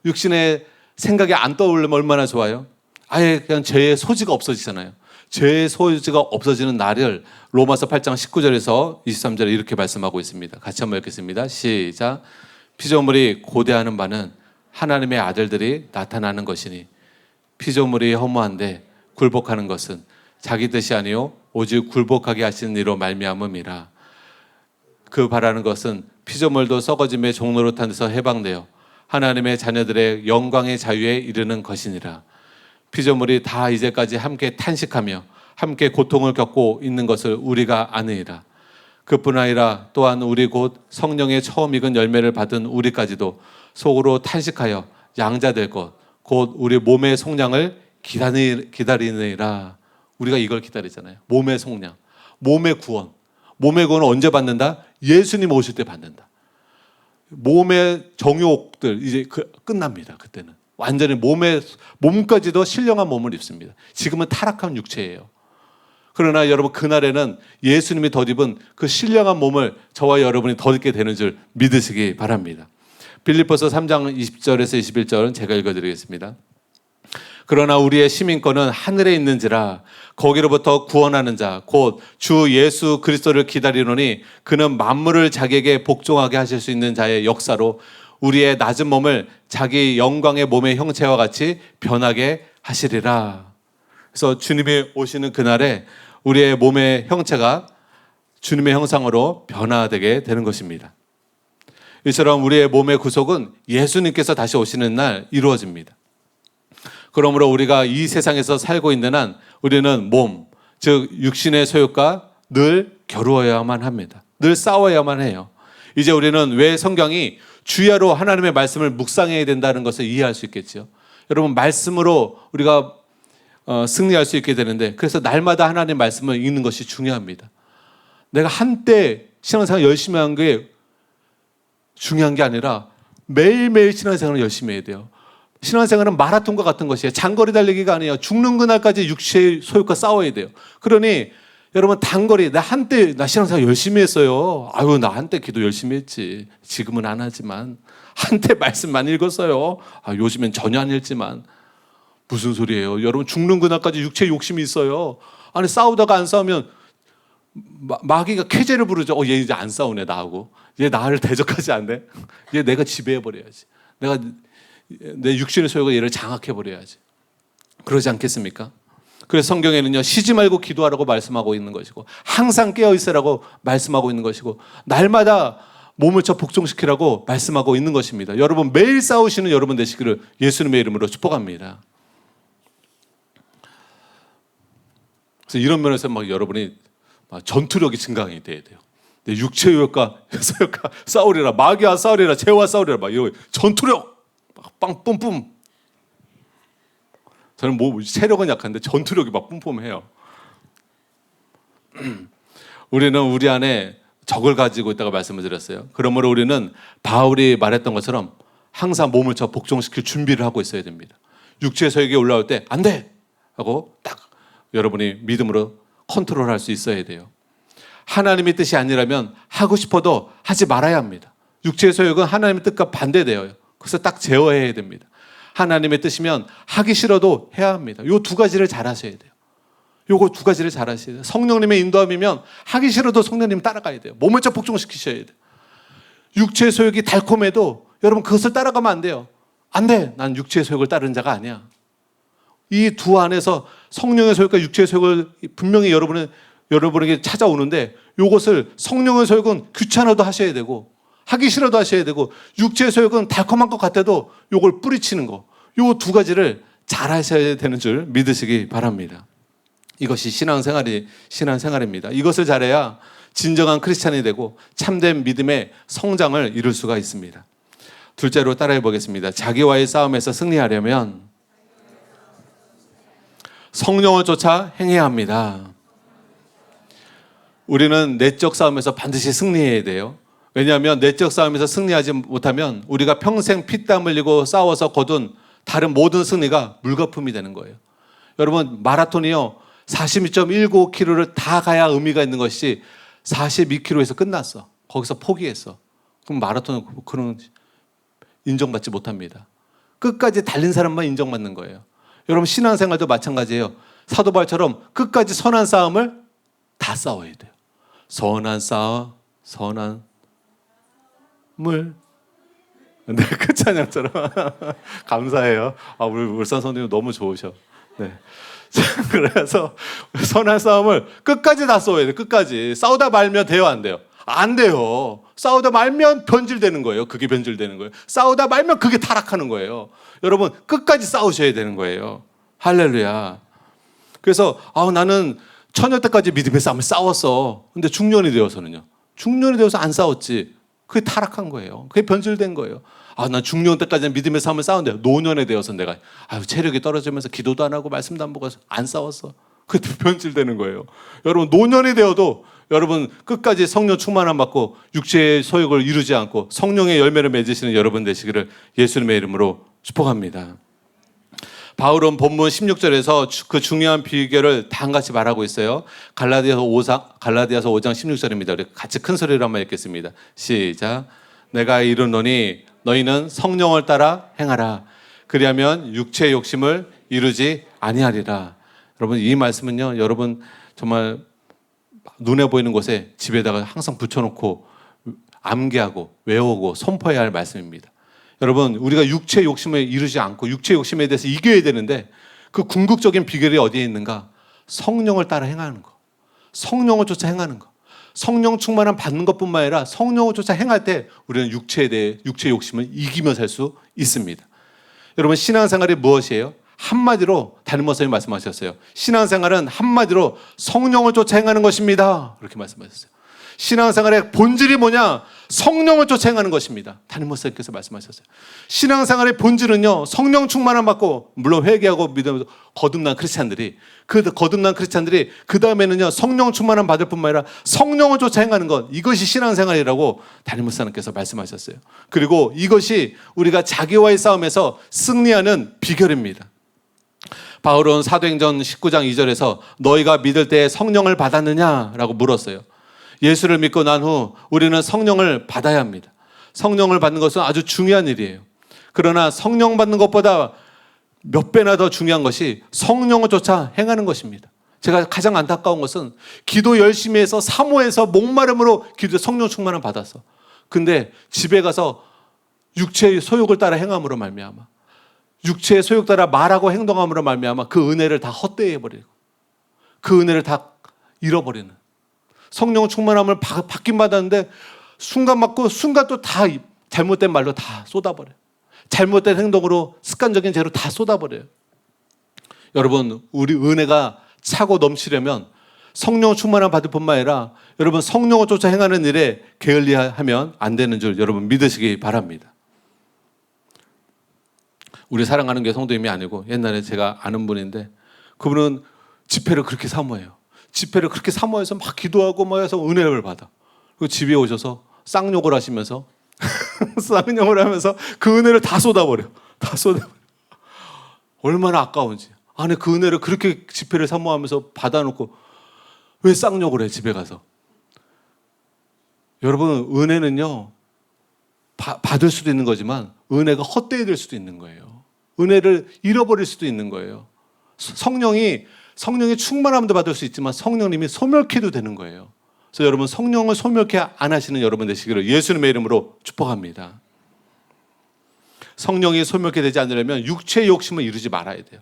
육신의 생각이 안 떠오르면 얼마나 좋아요. 아예 그냥 죄의 소지가 없어지잖아요. 죄의 소지가 없어지는 날을 로마서 8장 19절에서 23절에 이렇게 말씀하고 있습니다. 같이 한번 읽겠습니다. 시작. 피조물이 고대하는 바는 하나님의 아들들이 나타나는 것이니 피조물이 허무한데 굴복하는 것은 자기 뜻이 아니요 오직 굴복하게 하시는 이로 말미암음이라. 그 바라는 것은 피조물도 썩어짐의 종노릇한 데서 해방되어 하나님의 자녀들의 영광의 자유에 이르는 것이니라. 피조물이 다 이제까지 함께 탄식하며 함께 고통을 겪고 있는 것을 우리가 아느니라. 그뿐 아니라 또한 우리 곧 성령의 처음 익은 열매를 받은 우리까지도 속으로 탄식하여 양자될 것 곧 우리 몸의 속량을 기다리느니라. 우리가 이걸 기다리잖아요. 몸의 속량, 몸의 구원. 몸의 구원은 언제 받는다? 예수님 오실 때 받는다. 몸의 정욕들 이제 끝납니다. 그때는 완전히 몸까지도 신령한 몸을 입습니다. 지금은 타락한 육체예요. 그러나 여러분 그날에는 예수님이 덧입은 그 신령한 몸을 저와 여러분이 덧입게 되는 줄 믿으시기 바랍니다. 빌립보서 3장 20절에서 21절은 제가 읽어드리겠습니다. 그러나 우리의 시민권은 하늘에 있는지라 거기로부터 구원하는 자 곧 주 예수 그리스도를 기다리노니 그는 만물을 자기에게 복종하게 하실 수 있는 자의 역사로 우리의 낮은 몸을 자기 영광의 몸의 형체와 같이 변하게 하시리라. 그래서 주님이 오시는 그날에 우리의 몸의 형체가 주님의 형상으로 변화되게 되는 것입니다. 이처럼 우리의 몸의 구속은 예수님께서 다시 오시는 날 이루어집니다. 그러므로 우리가 이 세상에서 살고 있는 한 우리는 몸, 즉 육신의 소욕과 늘 겨루어야만 합니다. 늘 싸워야만 해요. 이제 우리는 왜 성경이 주야로 하나님의 말씀을 묵상해야 된다는 것을 이해할 수 있겠죠. 여러분 말씀으로 우리가 승리할 수 있게 되는데 그래서 날마다 하나님의 말씀을 읽는 것이 중요합니다. 내가 한때 신앙생활 열심히 한 게 중요한 게 아니라 매일매일 신앙생활을 열심히 해야 돼요. 신앙생활은 마라톤과 같은 것이에요. 장거리 달리기가 아니에요. 죽는 그날까지 육체의 소욕과 싸워야 돼요. 그러니 여러분 단거리 나 신앙생활 열심히 했어요. 아유 나 한때 기도 열심히 했지. 지금은 안 하지만 한때 말씀만 읽었어요. 요즘엔 전혀 안 읽지만 무슨 소리예요. 여러분 죽는 그날까지 육체의 욕심이 있어요. 아니 싸우다가 안 싸우면 마귀가 쾌재를 부르죠. 얘 이제 안 싸우네 나하고. 얘 나를 대적하지 않네. 얘 내가 지배해버려야지. 내가 내 육신의 소욕을 얘를 장악해버려야지. 그러지 않겠습니까? 그래서 성경에는요 쉬지 말고 기도하라고 말씀하고 있는 것이고 항상 깨어있으라고 말씀하고 있는 것이고 날마다 몸을 복종시키라고 말씀하고 있는 것입니다. 여러분 매일 싸우시는 여러분 되시기를 예수님의 이름으로 축복합니다. 그래서 이런 면에서 여러분이 전투력이 증강이 돼야 돼요. 내 육체의 욕과 소욕과 싸우리라, 마귀와 싸우리라, 죄와 싸우리라, 이런 전투력 빵 뿜뿜. 저는 체력은 약한데 전투력이 뿜뿜해요. 우리는 우리 안에 적을 가지고 있다고 말씀을 드렸어요. 그러므로 우리는 바울이 말했던 것처럼 항상 몸을 복종시킬 준비를 하고 있어야 됩니다. 육체의 소욕이 올라올 때 안 돼! 하고 딱 여러분이 믿음으로 컨트롤할 수 있어야 돼요. 하나님의 뜻이 아니라면 하고 싶어도 하지 말아야 합니다. 육체의 소욕은 하나님의 뜻과 반대돼요. 그래서 딱 제어해야 됩니다. 하나님의 뜻이면 하기 싫어도 해야 합니다. 요 두 가지를 잘 하셔야 돼요. 요거 두 가지를 잘 하셔야 돼요. 성령님의 인도함이면 하기 싫어도 성령님 따라가야 돼요. 몸을 복종시키셔야 돼요. 육체의 소욕이 달콤해도 여러분 그것을 따라가면 안 돼요. 안 돼. 난 육체의 소욕을 따르는 자가 아니야. 이 두 안에서 성령의 소욕과 육체의 소욕을 분명히 여러분에게 찾아오는데 요것을 성령의 소욕은 귀찮아도 하셔야 되고 하기 싫어도 하셔야 되고 육체의 소욕은 달콤한 것 같아도 요걸 뿌리치는 거. 요 두 가지를 잘 하셔야 되는 줄 믿으시기 바랍니다. 이것이 신앙생활입니다. 이것을 잘해야 진정한 크리스찬이 되고 참된 믿음의 성장을 이룰 수가 있습니다. 둘째로 따라해 보겠습니다. 자기와의 싸움에서 승리하려면 성령을 쫓아 행해야 합니다. 우리는 내적 싸움에서 반드시 승리해야 돼요. 왜냐하면 내적 싸움에서 승리하지 못하면 우리가 평생 피땀 흘리고 싸워서 거둔 다른 모든 승리가 물거품이 되는 거예요. 여러분 마라톤이요 42.195km를 다 가야 의미가 있는 것이 42km에서 끝났어. 거기서 포기했어. 그럼 마라톤은 그런 인정받지 못합니다. 끝까지 달린 사람만 인정받는 거예요. 여러분 신앙생활도 마찬가지예요. 사도 바울처럼 끝까지 선한 싸움을 다 싸워야 돼요. 선한 싸움을 네, 그 찬양처럼 감사해요. 우리 울산 선생님 너무 좋으셔. 네. 그래서 선한 싸움을 끝까지 다 싸워야 돼. 끝까지 싸우다 말면 돼요, 안 돼요? 안 돼요. 싸우다 말면 변질되는 거예요. 그게 변질되는 거예요. 싸우다 말면 그게 타락하는 거예요. 여러분 끝까지 싸우셔야 되는 거예요. 할렐루야. 그래서 나는 처녀 때까지 믿음의 싸움을 싸웠어. 근데 중년이 되어서는요. 중년이 되어서 안 싸웠지. 그게 타락한 거예요. 그게 변질된 거예요. 난 중년 때까지는 믿음의 싸움을 싸웠는데 노년에 되어서 내가 체력이 떨어지면서 기도도 안 하고 말씀도 안 보고 안 싸웠어. 그게 변질되는 거예요. 여러분 노년이 되어도 여러분 끝까지 성령 충만함 받고 육체의 소욕을 이루지 않고 성령의 열매를 맺으시는 여러분 되시기를 예수님의 이름으로 축복합니다. 바울은 본문 16절에서 그 중요한 비결을 다 한 가지 말하고 있어요. 갈라디아서 5장 16절입니다. 우리 같이 큰 소리로 한번 읽겠습니다. 시작. 내가 이르노니 너희는 성령을 따라 행하라. 그리하면 육체의 욕심을 이루지 아니하리라. 여러분 이 말씀은요. 여러분 정말 눈에 보이는 곳에 집에다가 항상 붙여놓고 암기하고 외우고 선포해야 할 말씀입니다. 여러분 우리가 육체의 욕심을 이루지 않고 육체의 욕심에 대해서 이겨야 되는데 그 궁극적인 비결이 어디에 있는가? 성령을 따라 행하는 거. 성령을 쫓아 행하는 거. 성령 충만함 받는 것뿐만 아니라 성령을 쫓아 행할 때 우리는 육체의 욕심을 이기며 살 수 있습니다. 여러분 신앙생활이 무엇이에요? 한마디로 담임 목사님이 말씀하셨어요. 신앙생활은 한마디로 성령을 쫓아 행하는 것입니다. 이렇게 말씀하셨어요. 신앙생활의 본질이 뭐냐? 성령을 쫓아 행하는 것입니다. 담임 목사님께서 말씀하셨어요. 신앙생활의 본질은요. 성령 충만함 받고 물론 회개하고 믿으면서 거듭난 크리스찬들이 그 다음에는요. 성령 충만함 받을 뿐만 아니라 성령을 쫓아 행하는 것, 이것이 신앙생활이라고 담임 목사님께서 말씀하셨어요. 그리고 이것이 우리가 자기와의 싸움에서 승리하는 비결입니다. 바울은 사도행전 19장 2절에서 너희가 믿을 때 성령을 받았느냐라고 물었어요. 예수를 믿고 난 후 우리는 성령을 받아야 합니다. 성령을 받는 것은 아주 중요한 일이에요. 그러나 성령 받는 것보다 몇 배나 더 중요한 것이 성령을 쫓아 행하는 것입니다. 제가 가장 안타까운 것은 기도 열심히 해서 사모해서 목마름으로 기도 성령 충만을 받았어. 근데 집에 가서 육체의 소욕을 따라 행함으로 말미암아 육체의 소욕 따라 말하고 행동함으로 말미암아 그 은혜를 다 헛되이 해버리고 그 은혜를 다 잃어버리는 성령 충만함을 받긴 받았는데 순간 맞고 순간 또 다 잘못된 말로 다 쏟아버려요. 잘못된 행동으로 습관적인 죄로 다 쏟아버려요. 여러분 우리 은혜가 차고 넘치려면 성령 충만함 받을 뿐만 아니라 여러분 성령을 쫓아 행하는 일에 게을리하면 안 되는 줄 여러분 믿으시기 바랍니다. 우리 사랑하는 게 성도님이 아니고 옛날에 제가 아는 분인데 그분은 집회를 그렇게 사모해요. 집회를 그렇게 사모해서 막 기도하고 막 해서 은혜를 받아. 그리고 집에 오셔서 쌍욕을 하시면서 쌍욕을 하면서 그 은혜를 다 쏟아버려. 다 쏟아버려. 얼마나 아까운지. 아니 그 은혜를 그렇게 집회를 사모하면서 받아놓고 왜 쌍욕을 해 집에 가서. 여러분 은혜는요 받을 수도 있는 거지만 은혜가 헛되이 될 수도 있는 거예요. 은혜를 잃어버릴 수도 있는 거예요. 성령이 충만함도 받을 수 있지만 성령님이 소멸케도 되는 거예요. 그래서 여러분 성령을 소멸케 안 하시는 여러분 되시기를 예수님의 이름으로 축복합니다. 성령이 소멸케 되지 않으려면 육체의 욕심을 이루지 말아야 돼요.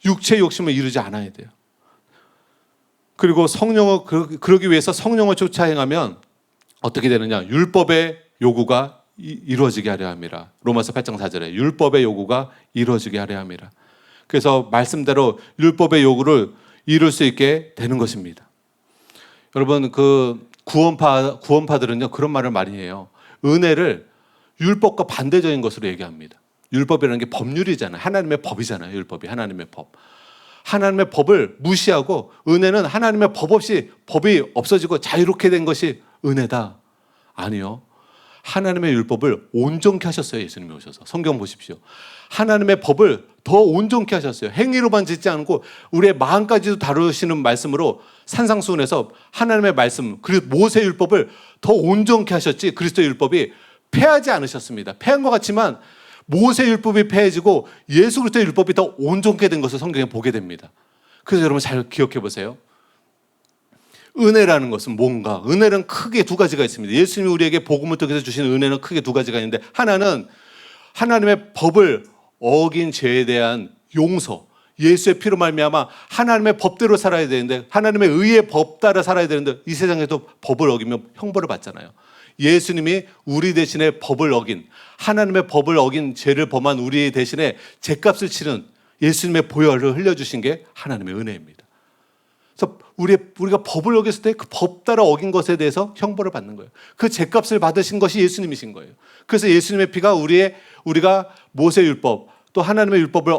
육체의 욕심을 이루지 않아야 돼요. 그리고 그러기 위해서 성령을 쫓아 행하면 어떻게 되느냐? 율법의 요구가 이루어지게 하려 함이라. 로마서 8장 4절에 율법의 요구가 이루어지게 하려 함이라. 그래서 말씀대로 율법의 요구를 이룰 수 있게 되는 것입니다. 여러분 그 구원파들은요 그런 말을 많이 해요. 은혜를 율법과 반대적인 것으로 얘기합니다. 율법이라는 게 법률이잖아요. 하나님의 법이잖아요. 율법이 하나님의 법. 하나님의 법을 무시하고 은혜는 하나님의 법 없이 법이 없어지고 자유롭게 된 것이 은혜다. 아니요. 하나님의 율법을 온전케 하셨어요. 예수님이 오셔서. 성경 보십시오. 하나님의 법을 더 온전케 하셨어요. 행위로만 짓지 않고 우리의 마음까지도 다루시는 말씀으로 산상수훈에서 하나님의 말씀, 그리고 모세 율법을 더 온전케 하셨지 그리스도 율법이 폐하지 않으셨습니다. 폐한 것 같지만 모세 율법이 폐해지고 예수 그리스도의 율법이 더 온전케 된 것을 성경에 보게 됩니다. 그래서 여러분 잘 기억해 보세요. 은혜라는 것은 뭔가? 은혜는 크게 두 가지가 있습니다. 예수님이 우리에게 복음을 통해서 주신 은혜는 크게 두 가지가 있는데, 하나는 하나님의 법을 어긴 죄에 대한 용서, 예수의 피로 말미암아 하나님의 법대로 살아야 되는데, 하나님의 의의 법 따라 살아야 되는데 이 세상에도 법을 어기면 형벌을 받잖아요. 예수님이 우리 대신에 법을 어긴, 하나님의 법을 어긴 죄를 범한 우리 대신에 죄값을 치른 예수님의 보혈을 흘려주신 게 하나님의 은혜입니다. 그래서 우리가 법을 어겼을 때 그 법 따라 어긴 것에 대해서 형벌을 받는 거예요. 그 죄값을 받으신 것이 예수님이신 거예요. 그래서 예수님의 피가 우리가 모세 율법 또 하나님의 율법을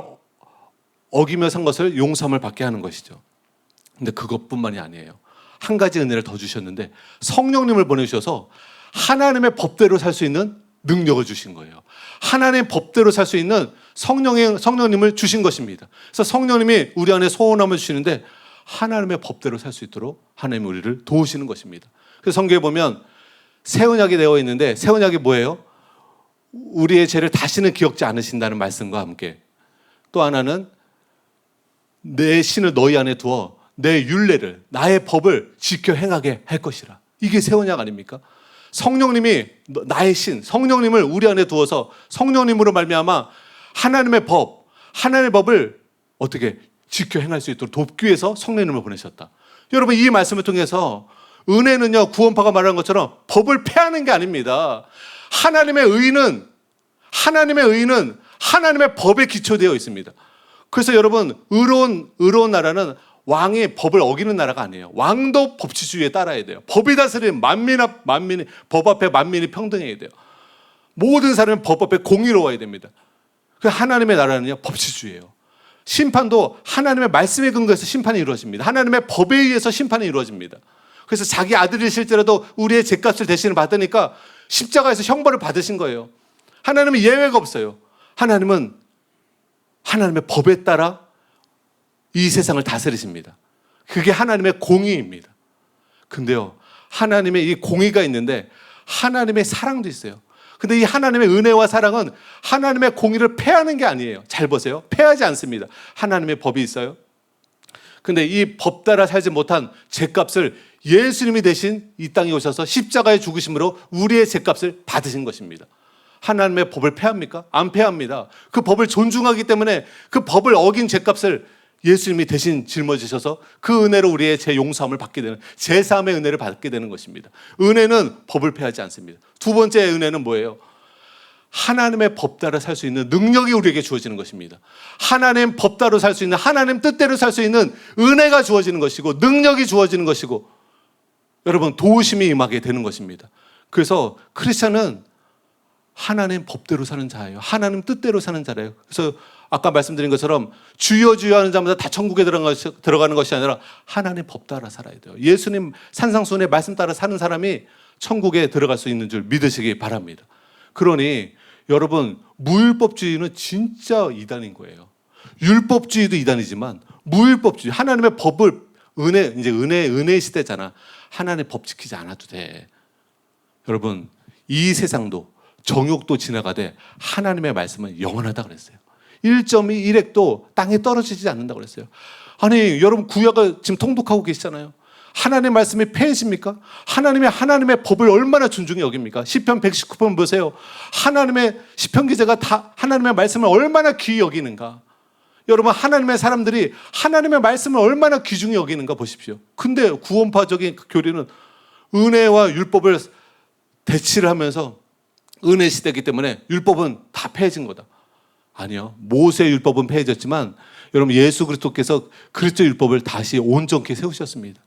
어기며 산 것을 용서함을 받게 하는 것이죠. 근데 그것뿐만이 아니에요. 한 가지 은혜를 더 주셨는데, 성령님을 보내주셔서 하나님의 법대로 살 수 있는 능력을 주신 거예요. 하나님의 법대로 살 수 있는 성령님을 주신 것입니다. 그래서 성령님이 우리 안에 소원함을 주시는데 하나님의 법대로 살 수 있도록 하나님이 우리를 도우시는 것입니다. 그래서 성경에 보면 새 언약이 되어 있는데, 새 언약이 뭐예요? 우리의 죄를 다시는 기억지 않으신다는 말씀과 함께, 또 하나는 내 신을 너희 안에 두어 내 율례를, 나의 법을 지켜 행하게 할 것이라. 이게 새 언약 아닙니까? 성령님이 나의 신, 성령님을 우리 안에 두어서 성령님으로 말미암아 하나님의 법을 어떻게 지켜 행할 수 있도록 돕기 위해서 성령님을 보내셨다. 여러분, 이 말씀을 통해서 은혜는요, 구원파가 말하는 것처럼 법을 폐하는 게 아닙니다. 하나님의 의는 하나님의 법에 기초되어 있습니다. 그래서 여러분, 의로운 나라는 왕이 법을 어기는 나라가 아니에요. 왕도 법치주의에 따라야 돼요. 법이 다스리는 만민이 법 앞에 만민이 평등해야 돼요. 모든 사람은 법 앞에 공의로워야 됩니다. 그 하나님의 나라는요, 법치주의예요. 심판도 하나님의 말씀에 근거해서 심판이 이루어집니다. 하나님의 법에 의해서 심판이 이루어집니다. 그래서 자기 아들이실지라도 우리의 죄값을 대신을 받으니까 십자가에서 형벌을 받으신 거예요. 하나님은 예외가 없어요. 하나님은 하나님의 법에 따라 이 세상을 다스리십니다. 그게 하나님의 공의입니다. 근데요, 하나님의 이 공의가 있는데 하나님의 사랑도 있어요. 근데 이 하나님의 은혜와 사랑은 하나님의 공의를 폐하는 게 아니에요. 잘 보세요. 폐하지 않습니다. 하나님의 법이 있어요. 근데 이 법 따라 살지 못한 죄값을 예수님이 대신 이 땅에 오셔서 십자가에 죽으심으로 우리의 죄값을 받으신 것입니다. 하나님의 법을 폐합니까? 안 폐합니다. 그 법을 존중하기 때문에 그 법을 어긴 죄값을 예수님이 대신 짊어지셔서 그 은혜로 우리의 죄 용서함을 받게 되는, 제사함의 은혜를 받게 되는 것입니다. 은혜는 법을 폐하지 않습니다. 두 번째 은혜는 뭐예요? 하나님의 법 따라 살 수 있는 능력이 우리에게 주어지는 것입니다. 하나님 법 따라 살 수 있는, 하나님 뜻대로 살 수 있는 은혜가 주어지는 것이고, 능력이 주어지는 것이고, 여러분, 도우심이 임하게 되는 것입니다. 그래서 크리스찬은 하나님 법대로 사는 자예요. 하나님 뜻대로 사는 자예요. 그래서 아까 말씀드린 것처럼 주여 주여 하는 자마다 다 천국에 들어가는 것이 아니라 하나님 법 따라 살아야 돼요. 예수님 산상수훈의 말씀 따라 사는 사람이 천국에 들어갈 수 있는 줄 믿으시기 바랍니다. 그러니 여러분, 무율법주의는 진짜 이단인 거예요. 율법주의도 이단이지만 무율법주의, 하나님의 법을, 은혜 시대잖아. 하나님의 법 지키지 않아도 돼. 여러분, 이 세상도 정욕도 지나가되 하나님의 말씀은 영원하다 그랬어요. 1.1핵도 땅에 떨어지지 않는다고 그랬어요. 아니, 여러분, 구약을 지금 통독하고 계시잖아요. 하나님의 말씀이 폐해집니까? 하나님의 법을 얼마나 존중히 여깁니까? 시편 119편 보세요. 하나님의 시편 기자가 다 하나님의 말씀을 얼마나 귀히 여기는가. 여러분, 하나님의 사람들이 하나님의 말씀을 얼마나 귀중히 여기는가 보십시오. 근데 구원파적인 교리는 은혜와 율법을 대치를 하면서 은혜 시대이기 때문에 율법은 다 폐해진 거다. 아니요. 모세 율법은 폐해졌지만 여러분, 예수 그리스도께서 그리스도 율법을 다시 온전케 세우셨습니다.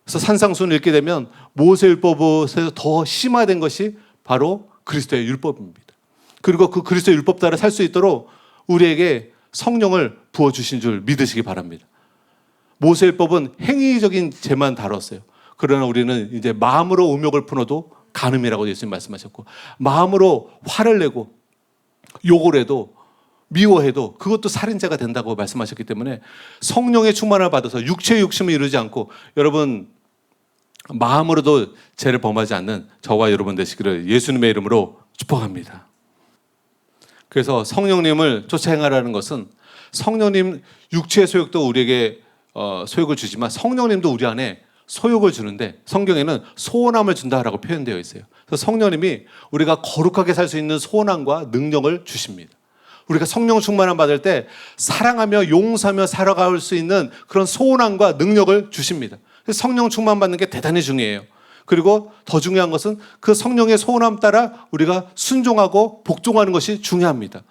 그래서 산상수훈을 읽게 되면 모세 율법에서 더 심화된 것이 바로 그리스도의 율법입니다. 그리고 그 그리스도의 율법 따라 살 수 있도록 우리에게 성령을 부어주신 줄 믿으시기 바랍니다. 모세 율법은 행위적인 죄만 다뤘어요. 그러나 우리는 이제 마음으로 음욕을 풀어도 간음이라고 예수님 말씀하셨고, 마음으로 화를 내고 욕을 해도 미워해도 그것도 살인죄가 된다고 말씀하셨기 때문에 성령의 충만을 받아서 육체의 욕심을 이루지 않고 여러분 마음으로도 죄를 범하지 않는 저와 여러분 되시기를 예수님의 이름으로 축복합니다. 그래서 성령님을 쫓아 행하라는 것은 성령님 육체의 소욕도 우리에게 소욕을 주지만 성령님도 우리 안에 소욕을 주는데 성경에는 소원함을 준다라고 표현되어 있어요. 그래서 성령님이 우리가 거룩하게 살 수 있는 소원함과 능력을 주십니다. 우리가 성령 충만함 받을 때 사랑하며 용서하며 살아갈 수 있는 그런 소원함과 능력을 주십니다. 그래서 성령 충만 받는 게 대단히 중요해요. 그리고 더 중요한 것은 그 성령의 소원함 따라 우리가 순종하고 복종하는 것이 중요합니다.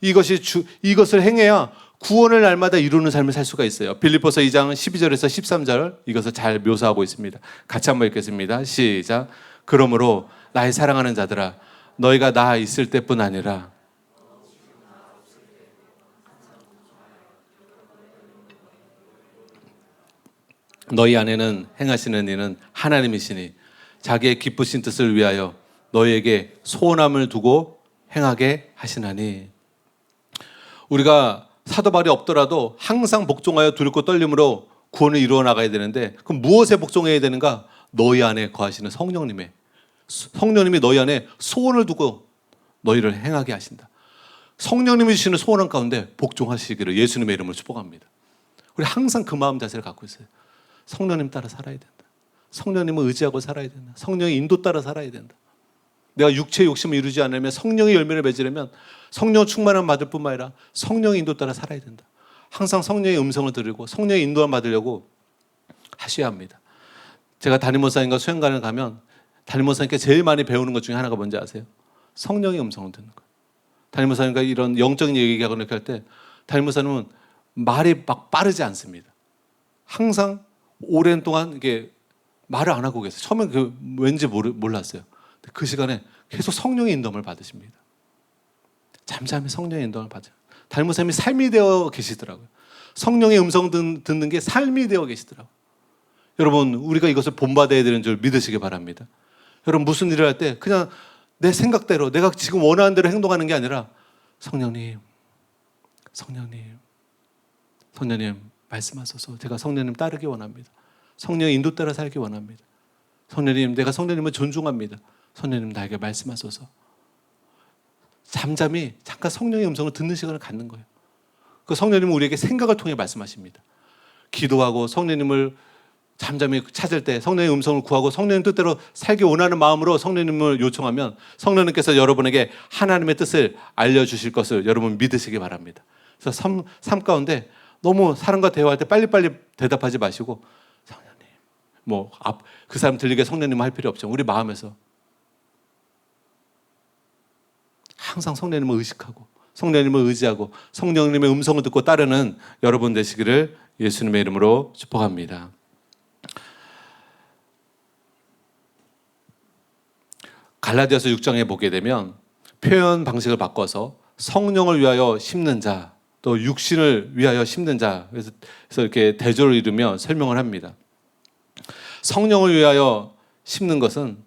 이것을 행해야 구원을 날마다 이루는 삶을 살 수가 있어요. 빌립보서 2장 12절에서 13절 이것을 잘 묘사하고 있습니다. 같이 한번 읽겠습니다. 시작. 그러므로 나의 사랑하는 자들아 너희가 나 있을 때뿐 아니라 너희 안에는 행하시는 이는 하나님이시니 자기의 기쁘신 뜻을 위하여 너희에게 소원함을 두고 행하게 하시나니. 우리가 사도 바울이 없더라도 항상 복종하여 두렵고 떨림으로 구원을 이루어 나가야 되는데 그럼 무엇에 복종해야 되는가? 너희 안에 거하시는 성령님이 너희 안에 소원을 두고 너희를 행하게 하신다. 성령님이 주시는 소원한 가운데 복종하시기를 예수님의 이름으로 축복합니다. 우리 항상 그 마음 자세를 갖고 있어요. 성령님 따라 살아야 된다. 성령님을 의지하고 살아야 된다. 성령의 인도 따라 살아야 된다. 내가 육체의 욕심을 이루지 않으면 성령의 열매를 맺으려면 성령 충만함 받을 뿐만 아니라 성령의 인도 따라 살아야 된다. 항상 성령의 음성을 들으고 성령의 인도함 받으려고 하셔야 합니다. 제가 담임 목사님과 수행관을 가면 담임 목사님께 제일 많이 배우는 것 중에 하나가 뭔지 아세요? 성령의 음성을 듣는 거예요. 담임 목사님과 이런 영적인 얘기하고 이렇게 할 때 담임 목사님은 말이 막 빠르지 않습니다. 항상 오랜 동안 이게 말을 안 하고 계세요. 처음엔 왠지 몰랐어요. 그 시간에 계속 성령의 인도함을 받으십니다. 잠잠히 성령의 인도함을 받아요. 담임 목사님이 삶이 되어 계시더라고요. 성령의 음성 듣는 게 삶이 되어 계시더라고요. 여러분 우리가 이것을 본받아야 되는 줄 믿으시기 바랍니다. 여러분 무슨 일을 할 때 그냥 내 생각대로 내가 지금 원하는 대로 행동하는 게 아니라 성령님 말씀하소서. 제가 성령님 따르기 원합니다. 성령의 인도 따라 살기 원합니다. 성령님 내가 성령님을 존중합니다. 성령님 나에게 말씀하소서. 잠잠히 잠깐 성령의 음성을 듣는 시간을 갖는 거예요. 그 성령님은 우리에게 생각을 통해 말씀하십니다. 기도하고 성령님을 잠잠히 찾을 때 성령의 음성을 구하고 성령님 뜻대로 살기 원하는 마음으로 성령님을 요청하면 성령님께서 여러분에게 하나님의 뜻을 알려주실 것을 여러분 믿으시기 바랍니다. 그래서 삶 가운데 너무 사람과 대화할 때 빨리빨리 대답하지 마시고 성령님 그 사람 들리게 성령님 할 필요 없죠. 우리 마음에서 항상 성령님을 의식하고 성령님을 의지하고 성령님의 음성을 듣고 따르는 여러분 되시기를 예수님의 이름으로 축복합니다. 갈라디아서 6장에 보게 되면 표현 방식을 바꿔서 성령을 위하여 심는 자, 또 육신을 위하여 심는 자, 그래서 이렇게 대조를 이루며 설명을 합니다. 성령을 위하여 심는 것은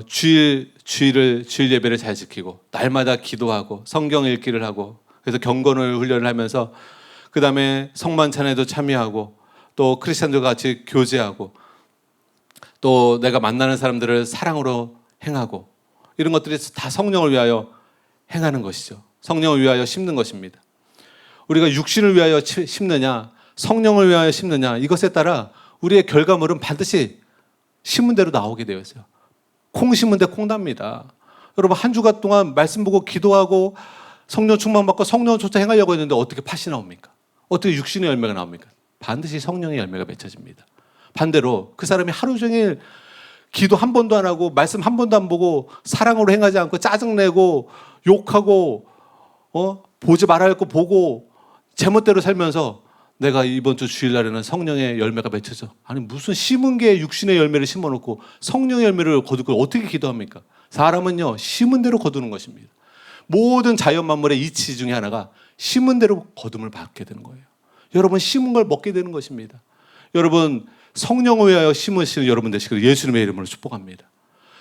주일 예배를 잘 지키고 날마다 기도하고 성경 읽기를 하고 그래서 경건을 훈련을 하면서 그 다음에 성만찬에도 참여하고 또 크리스찬들과 같이 교제하고 또 내가 만나는 사람들을 사랑으로 행하고 이런 것들이 다 성령을 위하여 행하는 것이죠. 성령을 위하여 심는 것입니다. 우리가 육신을 위하여 심느냐 성령을 위하여 심느냐 이것에 따라 우리의 결과물은 반드시 심은 대로 나오게 되어 있어요. 콩 심은 데 콩 납니다. 여러분 한 주간 동안 말씀 보고 기도하고 성령 충만받고 성령조차 행하려고 했는데 어떻게 팥이 나옵니까? 어떻게 육신의 열매가 나옵니까? 반드시 성령의 열매가 맺혀집니다. 반대로 그 사람이 하루 종일 기도 한 번도 안 하고 말씀 한 번도 안 보고 사랑으로 행하지 않고 짜증내고 욕하고 보지 말아야 할 거 보고 제멋대로 살면서 내가 이번 주 주일날에는 성령의 열매가 맺혀져. 아니 무슨 심은 게 육신의 열매를 심어놓고 성령의 열매를 거두고 어떻게 기도합니까? 사람은요 심은 대로 거두는 것입니다. 모든 자연 만물의 이치 중에 하나가 심은 대로 거둠을 받게 되는 거예요. 여러분 심은 걸 먹게 되는 것입니다. 여러분 성령을 위하여 심으시는 여러분 되시기를 예수님의 이름으로 축복합니다.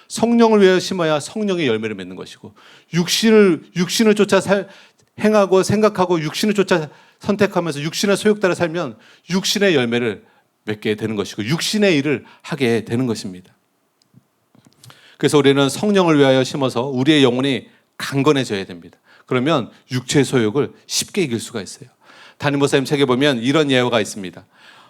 성령을 위하여 심어야 성령의 열매를 맺는 것이고, 육신을 쫓아 행하고 생각하고 육신을 쫓아 선택하면서 육신의 소욕 따라 살면 육신의 열매를 맺게 되는 것이고 육신의 일을 하게 되는 것입니다. 그래서 우리는 성령을 위하여 심어서 우리의 영혼이 강건해져야 됩니다. 그러면 육체의 소욕을 쉽게 이길 수가 있어요. 담임 목사님 책에 보면 이런 예화가 있습니다.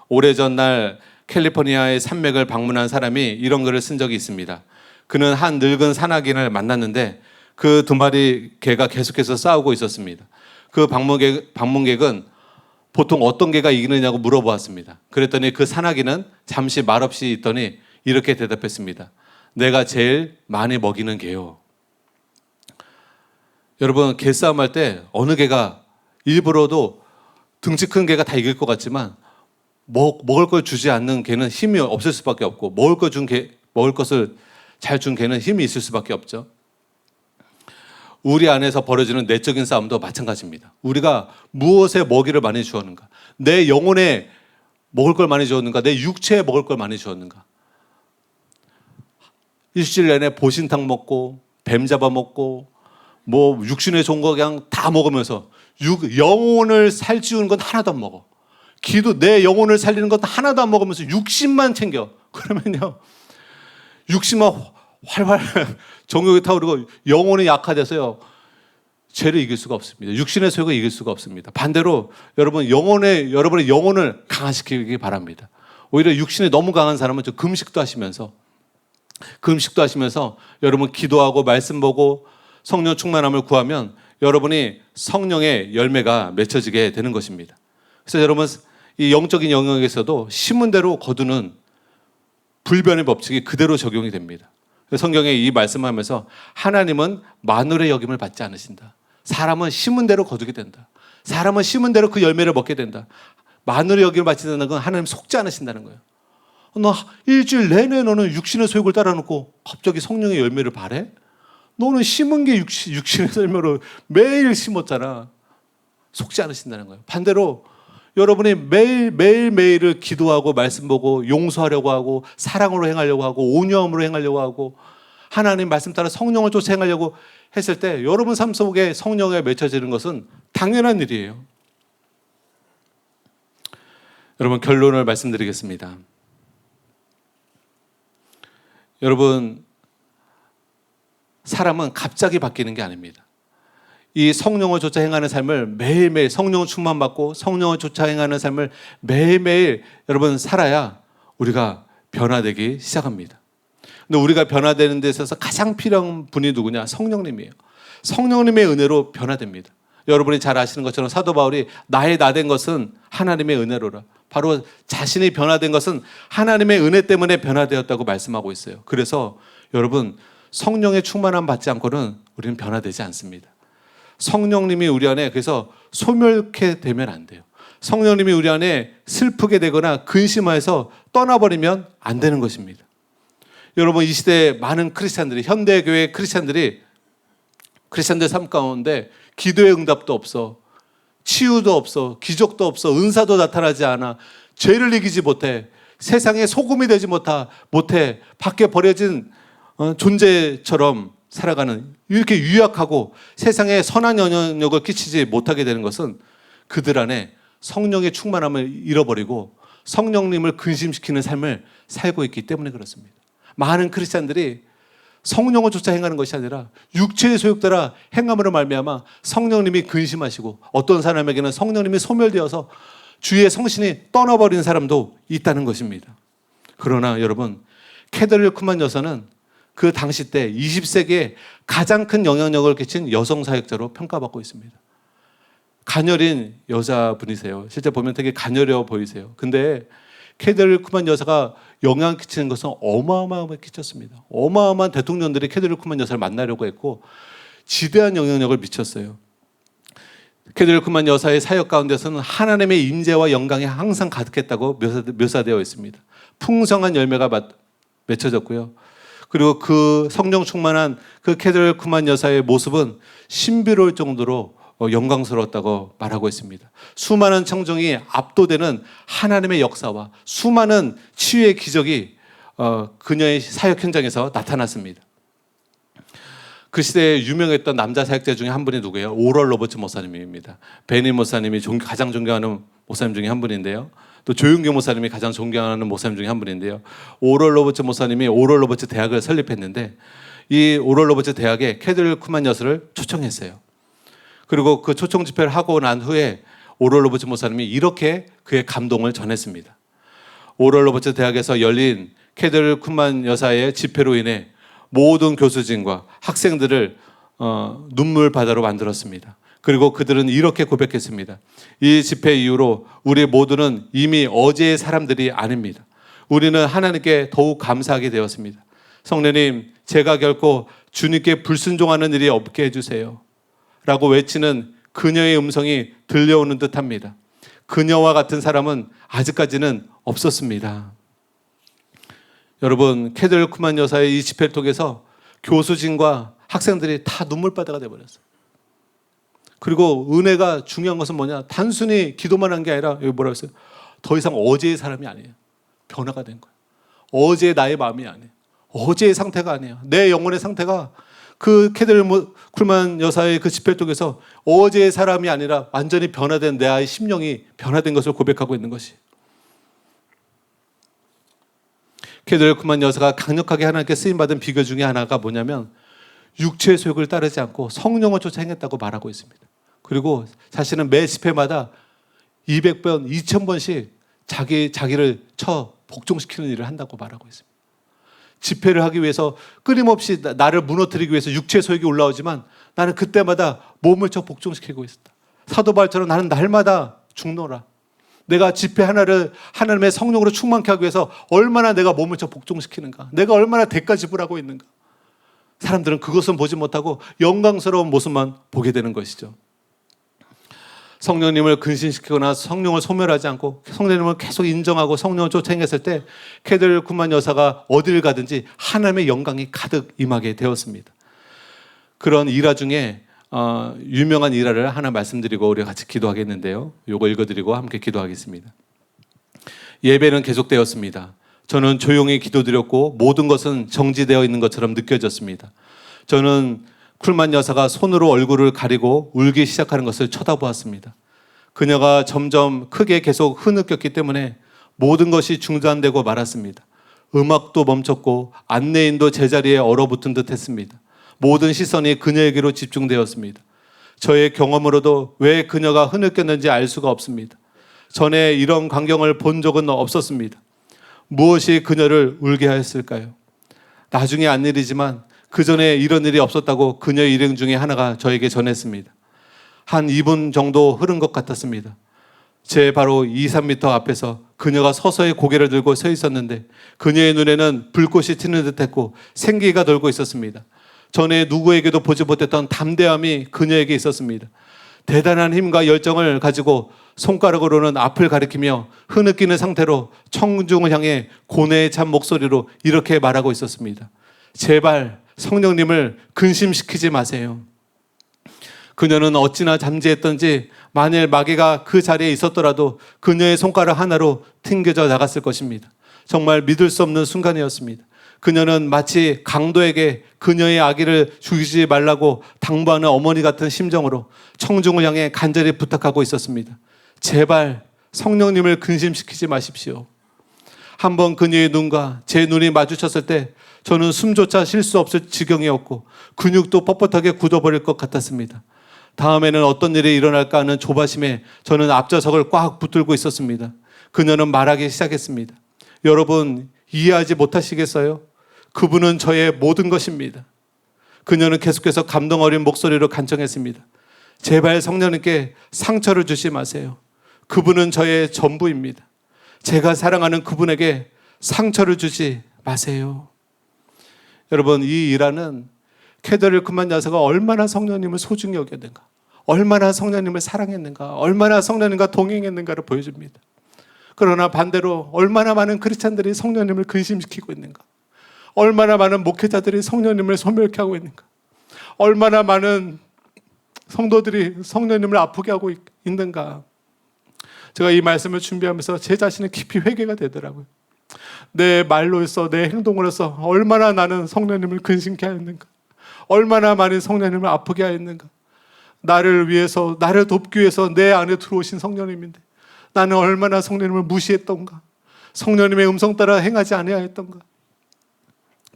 오래전 날 캘리포니아의 산맥을 방문한 사람이 이런 글을 쓴 적이 있습니다. 그는 한 늙은 산악인을 만났는데 그 두 마리 개가 계속해서 싸우고 있었습니다. 그 방문객은 보통 어떤 개가 이기느냐고 물어보았습니다. 그랬더니 그 산악인은 잠시 말없이 있더니 이렇게 대답했습니다. 내가 제일 많이 먹이는 개요. 여러분, 개 싸움할 때 어느 개가 일부러도 등치 큰 개가 다 이길 것 같지만 먹을 걸 주지 않는 개는 힘이 없을 수밖에 없고 먹을 것을 잘 준 개는 힘이 있을 수밖에 없죠. 우리 안에서 벌어지는 내적인 싸움도 마찬가지입니다. 우리가 무엇에 먹이를 많이 주었는가? 내 영혼에 먹을 걸 많이 주었는가? 내 육체에 먹을 걸 많이 주었는가? 일주일 내내 보신탕 먹고 뱀 잡아먹고 뭐 육신에 좋은 거 그냥 다 먹으면서 영혼을 살찌우는 건 하나도 안 먹어. 내 영혼을 살리는 건 하나도 안 먹으면서 육신만 챙겨. 그러면요, 육신만 활활 정욕이 타오르고 영혼이 약화돼서요, 죄를 이길 수가 없습니다. 육신의 소욕을 이길 수가 없습니다. 반대로 여러분의 영혼을 강화시키기 바랍니다. 오히려 육신이 너무 강한 사람은 좀 금식도 하시면서 여러분 기도하고 말씀 보고 성령 충만함을 구하면 여러분이 성령의 열매가 맺혀지게 되는 것입니다. 그래서 여러분, 이 영적인 영역에서도 심은 대로 거두는 불변의 법칙이 그대로 적용이 됩니다. 성경에 이 말씀을 하면서 하나님은 만물의 여김을 받지 않으신다. 사람은 심은 대로 거두게 된다. 사람은 심은 대로 그 열매를 먹게 된다. 만물의 여김을 받지 않는 건 하나님 속지 않으신다는 거예요. 너 일주일 내내 너는 육신의 소욕을 따라놓고 갑자기 성령의 열매를 바래? 너는 심은 게 육신의 열매로 매일 심었잖아. 속지 않으신다는 거예요. 반대로 여러분이 매일매일을 기도하고 말씀 보고 용서하려고 하고 사랑으로 행하려고 하고 온유함으로 행하려고 하고 하나님 말씀 따라 성령을 쫓아 행하려고 했을 때 여러분 삶 속에 성령에 맺혀지는 것은 당연한 일이에요. 여러분, 결론을 말씀드리겠습니다. 여러분, 사람은 갑자기 바뀌는 게 아닙니다. 이 성령을 쫓아 행하는 삶을 매일매일 성령을 충만받고 성령을 쫓아 행하는 삶을 매일매일 여러분 살아야 우리가 변화되기 시작합니다. 근데 우리가 변화되는 데 있어서 가장 필요한 분이 누구냐? 성령님이에요. 성령님의 은혜로 변화됩니다. 여러분이 잘 아시는 것처럼 사도 바울이 나의 나된 것은 하나님의 은혜로라. 바로 자신이 변화된 것은 하나님의 은혜 때문에 변화되었다고 말씀하고 있어요. 그래서 여러분, 성령의 충만함 받지 않고는 우리는 변화되지 않습니다. 성령님이 우리 안에 그래서 소멸케 되면 안 돼요. 성령님이 우리 안에 슬프게 되거나 근심해서 떠나버리면 안 되는 것입니다. 여러분, 이 시대에 많은 크리스찬들이, 현대교회 크리스찬들의 삶 가운데 기도의 응답도 없어, 치유도 없어, 기적도 없어, 은사도 나타나지 않아, 죄를 이기지 못해, 세상에 소금이 되지 못해, 밖에 버려진 존재처럼 살아가는, 이렇게 유약하고 세상에 선한 영향력을 끼치지 못하게 되는 것은 그들 안에 성령의 충만함을 잃어버리고 성령님을 근심시키는 삶을 살고 있기 때문에 그렇습니다. 많은 크리스찬들이 성령을 쫓아 행하는 것이 아니라 육체의 소욕 따라 행함으로 말미암아 성령님이 근심하시고 어떤 사람에게는 성령님이 소멸되어서 주의 성신이 떠나버린 사람도 있다는 것입니다. 그러나 여러분, 캐더릴 쿠만 여사는 그 당시 때 20세기에 가장 큰 영향력을 끼친 여성 사역자로 평가받고 있습니다. 가녀린 여자분이세요. 실제 보면 되게 가녀려 보이세요. 근데 캐더릴 쿠만 여사가 영향을 끼치는 것은 어마어마하게 끼쳤습니다. 어마어마한 대통령들이 캐더릴 쿠만 여사를 만나려고 했고 지대한 영향력을 미쳤어요. 캐더릴 쿠만 여사의 사역 가운데서는 하나님의 임재와 영광이 항상 가득했다고 묘사되어 있습니다. 풍성한 열매가 맺혀졌고요. 그리고 그 성령 충만한 그 캐더릴 쿠만 여사의 모습은 신비로울 정도로 영광스러웠다고 말하고 있습니다. 수많은 청중이 압도되는 하나님의 역사와 수많은 치유의 기적이 그녀의 사역 현장에서 나타났습니다. 그 시대에 유명했던 남자 사역자 중에 한 분이 누구예요? 오럴 로버츠 목사님입니다. 베니 목사님이 가장 존경하는 목사님 중에 한 분인데요. 또 조윤경 목사님이 가장 존경하는 목사님 중에 한 분인데요. 오럴 로버츠 목사님이 오럴 로버츠 대학을 설립했는데 이 오럴 로버츠 대학에 캐들 쿠만 여사를 초청했어요. 그리고 그 초청 집회를 하고 난 후에 오럴 로버츠 목사님이 이렇게 그의 감동을 전했습니다. 오럴 로버츠 대학에서 열린 캐들 쿠만 여사의 집회로 인해 모든 교수진과 학생들을 눈물 바다로 만들었습니다. 그리고 그들은 이렇게 고백했습니다. 이 집회 이후로 우리 모두는 이미 어제의 사람들이 아닙니다. 우리는 하나님께 더욱 감사하게 되었습니다. 성령님, 제가 결코 주님께 불순종하는 일이 없게 해주세요. 라고 외치는 그녀의 음성이 들려오는 듯합니다. 그녀와 같은 사람은 아직까지는 없었습니다. 여러분, 캐들 쿠만 여사의 이 집회를 통해서 교수진과 학생들이 다 눈물바다가 돼버렸어요. 그리고 은혜가 중요한 것은 뭐냐? 단순히 기도만 한 게 아니라 여기 뭐라고 했어요? 더 이상 어제의 사람이 아니에요. 변화가 된 거예요. 어제의 나의 마음이 아니에요. 어제의 상태가 아니에요. 내 영혼의 상태가 그 캐들 쿠만 여사의 그 집회를 통해서 어제의 사람이 아니라 완전히 변화된 내 아이 심령이 변화된 것을 고백하고 있는 것이. 캐들 쿠만 여사가 강력하게 하나님께 쓰임받은 비결 중에 하나가 뭐냐면 육체의 소욕을 따르지 않고 성령을 쫓아 행했다고 말하고 있습니다. 그리고 자신은 매 집회마다 200번, 2000번씩 자기를 복종시키는 일을 한다고 말하고 있습니다. 집회를 하기 위해서 끊임없이 나를 무너뜨리기 위해서 육체의 소욕이 올라오지만 나는 그때마다 몸을 복종시키고 있었다. 사도 바울처럼 나는 날마다 죽노라. 내가 집회 하나를 하나님의 성령으로 충만케 하기 위해서 얼마나 내가 몸을 복종시키는가. 내가 얼마나 대가 지불하고 있는가. 사람들은 그것은 보지 못하고 영광스러운 모습만 보게 되는 것이죠. 성령님을 근신시키거나 성령을 소멸하지 않고 성령님을 계속 인정하고 성령을 쫓아 행했을 때 캐들 쿠만 여사가 어디를 가든지 하나님의 영광이 가득 임하게 되었습니다. 그런 일화 중에 유명한 일화를 하나 말씀드리고 우리 같이 기도하겠는데요. 이거 읽어드리고 함께 기도하겠습니다. 예배는 계속되었습니다. 저는 조용히 기도드렸고 모든 것은 정지되어 있는 것처럼 느껴졌습니다. 저는 쿨만 여사가 손으로 얼굴을 가리고 울기 시작하는 것을 쳐다보았습니다. 그녀가 점점 크게 계속 흐느꼈기 때문에 모든 것이 중단되고 말았습니다. 음악도 멈췄고 안내인도 제자리에 얼어붙은 듯 했습니다. 모든 시선이 그녀에게로 집중되었습니다. 저의 경험으로도 왜 그녀가 흐느꼈는지 알 수가 없습니다. 전에 이런 광경을 본 적은 없었습니다. 무엇이 그녀를 울게 하였을까요? 나중에 안 일이지만 그 전에 이런 일이 없었다고 그녀의 일행 중에 하나가 저에게 전했습니다. 한 2분 정도 흐른 것 같았습니다. 제 바로 2, 3m 앞에서 그녀가 서서히 고개를 들고 서 있었는데 그녀의 눈에는 불꽃이 튀는 듯했고 생기가 돌고 있었습니다. 전에 누구에게도 보지 못했던 담대함이 그녀에게 있었습니다. 대단한 힘과 열정을 가지고 손가락으로는 앞을 가리키며 흐느끼는 상태로 청중을 향해 고뇌에 찬 목소리로 이렇게 말하고 있었습니다. 제발 성령님을 근심시키지 마세요. 그녀는 어찌나 잠재했던지 만일 마귀가 그 자리에 있었더라도 그녀의 손가락 하나로 튕겨져 나갔을 것입니다. 정말 믿을 수 없는 순간이었습니다. 그녀는 마치 강도에게 그녀의 아기를 죽이지 말라고 당부하는 어머니 같은 심정으로 청중을 향해 간절히 부탁하고 있었습니다. 제발 성령님을 근심시키지 마십시오. 한번 그녀의 눈과 제 눈이 마주쳤을 때 저는 숨조차 쉴 수 없을 지경이었고 근육도 뻣뻣하게 굳어버릴 것 같았습니다. 다음에는 어떤 일이 일어날까 하는 조바심에 저는 앞좌석을 꽉 붙들고 있었습니다. 그녀는 말하기 시작했습니다. 여러분 이해하지 못하시겠어요? 그분은 저의 모든 것입니다. 그녀는 계속해서 감동 어린 목소리로 간청했습니다. 제발 성령님께 상처를 주지 마세요. 그분은 저의 전부입니다. 제가 사랑하는 그분에게 상처를 주지 마세요. 여러분 이 일화는 캐들 쿠만 여사가 얼마나 성령님을 소중히 여겼는가, 얼마나 성령님을 사랑했는가, 얼마나 성령님과 동행했는가를 보여줍니다. 그러나 반대로 얼마나 많은 크리스찬들이 성령님을 근심시키고 있는가, 얼마나 많은 목회자들이 성령님을 소멸케 하고 있는가, 얼마나 많은 성도들이 성령님을 아프게 하고 있는가. 제가 이 말씀을 준비하면서 제 자신은 깊이 회개가 되더라고요. 내 말로서 내 행동으로서 얼마나 나는 성령님을 근심케 하였는가, 얼마나 많은 성령님을 아프게 하였는가. 나를 위해서, 나를 돕기 위해서 내 안에 들어오신 성령님인데 나는 얼마나 성령님을 무시했던가. 성령님의 음성 따라 행하지 아니하였던가.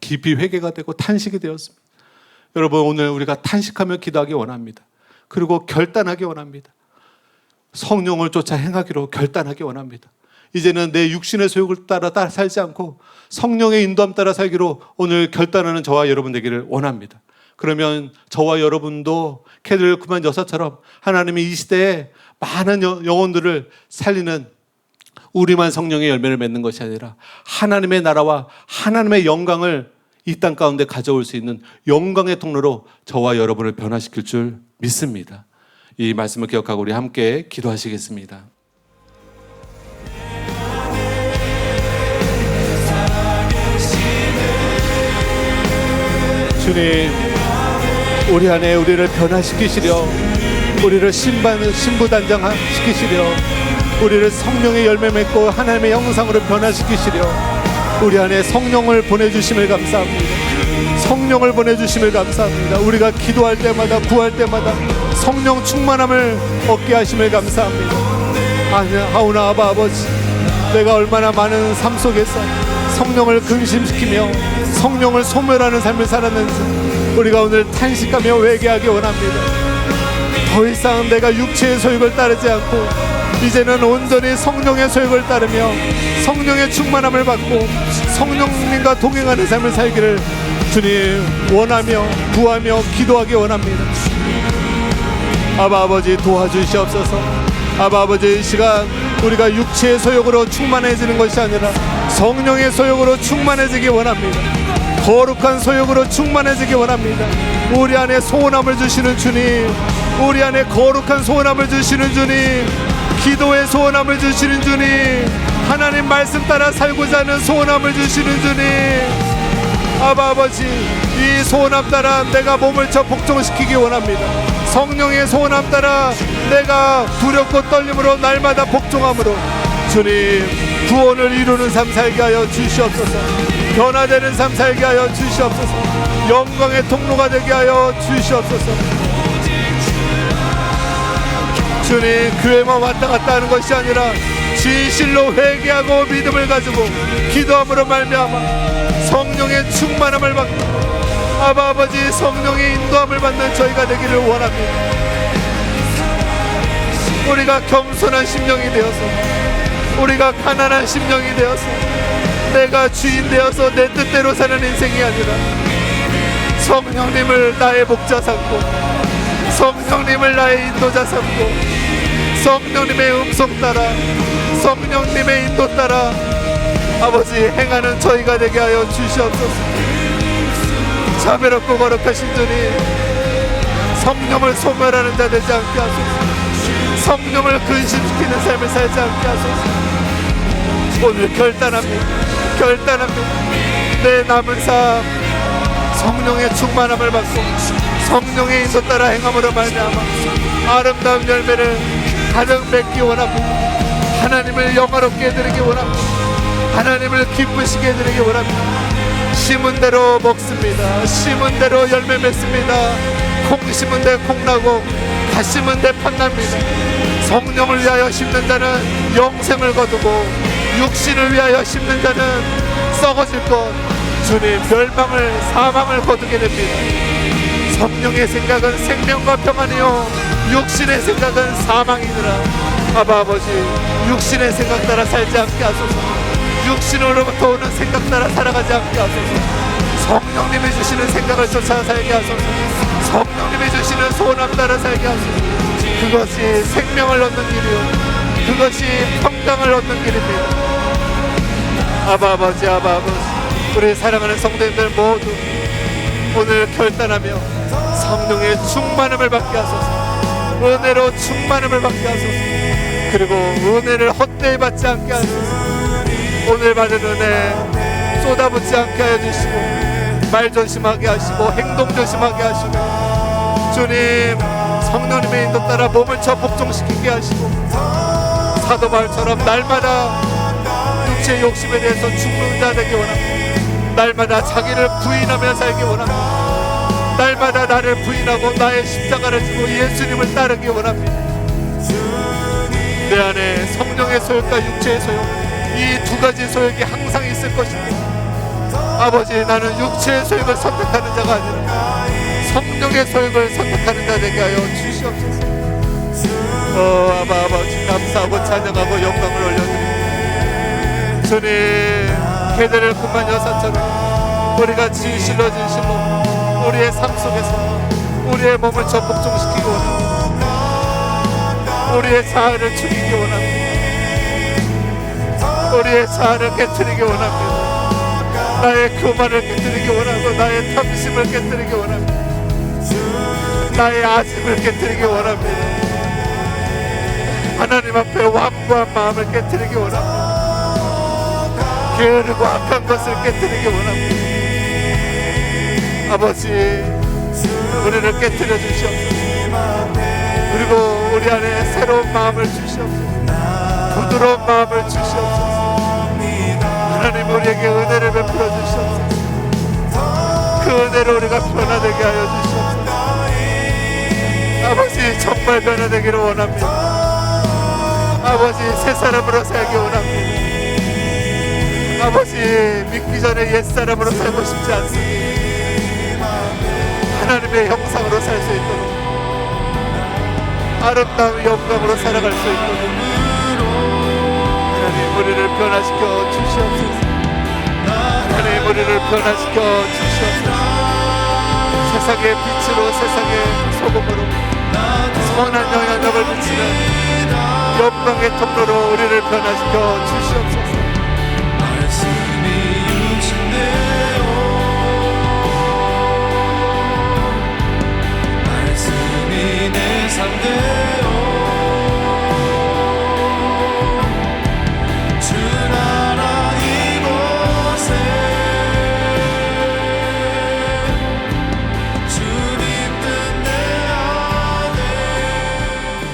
깊이 회개가 되고 탄식이 되었습니다. 여러분, 오늘 우리가 탄식하며 기도하기 원합니다. 그리고 결단하기 원합니다. 성령을 쫓아 행하기로 결단하기 원합니다. 이제는 내 육신의 소욕을 따라 살지 않고 성령의 인도함 따라 살기로 오늘 결단하는 저와 여러분 되기를 원합니다. 그러면 저와 여러분도 캐들 그만 여사처럼 하나님이 이 시대에 많은 영혼들을 살리는, 우리만 성령의 열매를 맺는 것이 아니라 하나님의 나라와 하나님의 영광을 이 땅 가운데 가져올 수 있는 영광의 통로로 저와 여러분을 변화시킬 줄 믿습니다. 이 말씀을 기억하고 우리 함께 기도하시겠습니다. 주님, 우리 안에 우리를 변화시키시려, 우리를 신부단장시키시려, 우리를 성령의 열매 맺고 하나님의 형상으로 변화시키시려 우리 안에 성령을 보내주심을 감사합니다. 성령을 보내주심을 감사합니다. 우리가 기도할 때마다, 구할 때마다 성령 충만함을 얻게 하심을 감사합니다. 하오나 아바 아버지, 내가 얼마나 많은 삶 속에서 성령을 근심시키며 성령을 소멸하는 삶을 살았는지 우리가 오늘 탄식하며 회개하기 원합니다. 더 이상 내가 육체의 소욕을 따르지 않고 이제는 온전히 성령의 소욕을 따르며 성령의 충만함을 받고 성령님과 동행하는 삶을 살기를 주님 원하며 구하며 기도하기 원합니다. 아바 아버지, 도와주시옵소서. 아바 아버지, 이 시간 우리가 육체의 소욕으로 충만해지는 것이 아니라 성령의 소욕으로 충만해지기 원합니다. 거룩한 소욕으로 충만해지기 원합니다. 우리 안에 소원함을 주시는 주님, 우리 안에 거룩한 소원함을 주시는 주님, 기도의 소원함을 주시는 주님, 하나님 말씀 따라 살고자 하는 소원함을 주시는 주님. 아바 아버지, 이 소원함 따라 내가 몸을 쳐 복종시키기 원합니다. 성령의 소원함 따라 내가 두렵고 떨림으로 날마다 복종함으로 주님 구원을 이루는 삶 살게 하여 주시옵소서. 변화되는 삶 살게 하여 주시옵소서. 영광의 통로가 되게 하여 주시옵소서. 주님, 교회만 왔다 갔다 하는 것이 아니라 진실로 회개하고 믿음을 가지고 기도함으로 말미암아 성령의 충만함을 받고 아바 아버지 성령의 인도함을 받는 저희가 되기를 원합니다. 우리가 겸손한 심령이 되어서, 우리가 가난한 심령이 되어서, 내가 주인 되어서 내 뜻대로 사는 인생이 아니라 성령님을 나의 목자 삼고 성령님을 나의 인도자 삼고 성령님의 음성 따라 성령님의 인도 따라 아버지 행하는 저희가 되게 하여 주시옵소서. 자비롭고 거룩하신 주님, 성령을 소멸하는 자 되지 않게 하소서. 성령을 근심시키는 삶을 살지 않게 하소서. 오늘 결단합니다. 내 남은 삶 성령의 충만함을 받고 성령의 인도 따라 행함으로 말미암아 아름다운 열매를 가득 맺기 원합니다. 하나님을 영화롭게 해드리기 원합니다. 하나님을 기쁘시게 해드리기 원합니다. 심은 대로 먹습니다. 심은 대로 열매 맺습니다. 콩 심은 데 콩 나고 팥 심은 데 팥 납니다. 성령을 위하여 심는 자는 영생을 거두고 육신을 위하여 심는 자는 썩어질 것, 주님 멸망을 사망을 거두게 됩니다. 성령의 생각은 생명과 평안이요 육신의 생각은 사망이니라. 아바 아버지, 육신의 생각 따라 살지 않게 하소서. 육신으로부터 오는 생각 따라 살아가지 않게 하소서. 성령님이 주시는 생각을 쫓아 살게 하소서. 성령님이 주시는 소원함 따라 살게 하소서. 그것이 생명을 얻는 길이요 그것이 평강을 얻는 길입니다. 아바 아버지, 우리 사랑하는 성도님들 모두 오늘 결단하며 성령의 충만함을 받게 하소서. 은혜로 충만함을 받게 하소서. 그리고 은혜를 헛되이 받지 않게 하소서. 오늘 받은 은혜 쏟아붓지 않게 하여 주시고 말 조심하게 하시고 행동 조심하게 하시고 주님 성령님의 인도 따라 몸을 쳐 복종시키게 하시고 사도 바울처럼 날마다 육체의 욕심에 대해서 죽는 자 되기 원합니다. 날마다 자기를 부인하며 살기 원합니다. 날마다 나를 부인하고 나의 십자가를 지고 예수님을 따르기 원합니다. 내 안에 성령의 소욕과 육체의 소욕, 이 두 가지 소욕이 항상 있을 것입니다. 아버지, 나는 육체의 소욕을 선택하는 자가 아니라 성령의 소욕을 선택하는 자 되게 하여 주시옵소서. 아버지, 감사하고 찬양하고 영광을 올려드립니다. 주님, 개들을 금만 여사처럼 우리가 진실로 우리의 삶 속에서 우리의 몸을 전복종시키기 원합니다. 우리의 자아를 죽이기 원합니다. 우리의 자아를 깨뜨리기 원합니다. 나의 교만을 깨뜨리기 원하고 나의 탐심을 깨뜨리기 원합니다. 나의 아집을 깨뜨리기 원합니다. 하나님 앞에 완고한 마음을 깨뜨리기 원합니다. 게으르고 악한 것을 깨뜨리기 원합니다. 아버지, 우리를 깨뜨려 주시옵소서. 그리고 우리 안에 새로운 마음을 주시옵소서. 부드러운 마음을 주시옵소서. 하나님, 우리에게 은혜를 베풀어 주시옵소서. 그 은혜로 우리가 변화되게 하여 주시옵소서. 아버지, 정말 변화되기를 원합니다. 아버지, 새 사람으로 살기 원합니다. 아버지, 믿기 전에 옛사람으로 살고 싶지 않습니다. 하나님의 형상으로 살 수 있도록, 아름다운 영광으로 살아갈 수 있도록 하나님, 우리를 변화시켜 주시옵소서. 하나님, 우리를 변화시켜 주시옵소서. 세상의 빛으로, 세상의 소금으로 선한 영향력을 미치는 영광의 통로로 우리를 변화시켜 주시옵소서.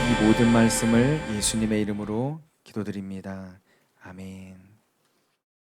이 모든 말씀을 예수님의 이름으로 기도드립니다. 아멘.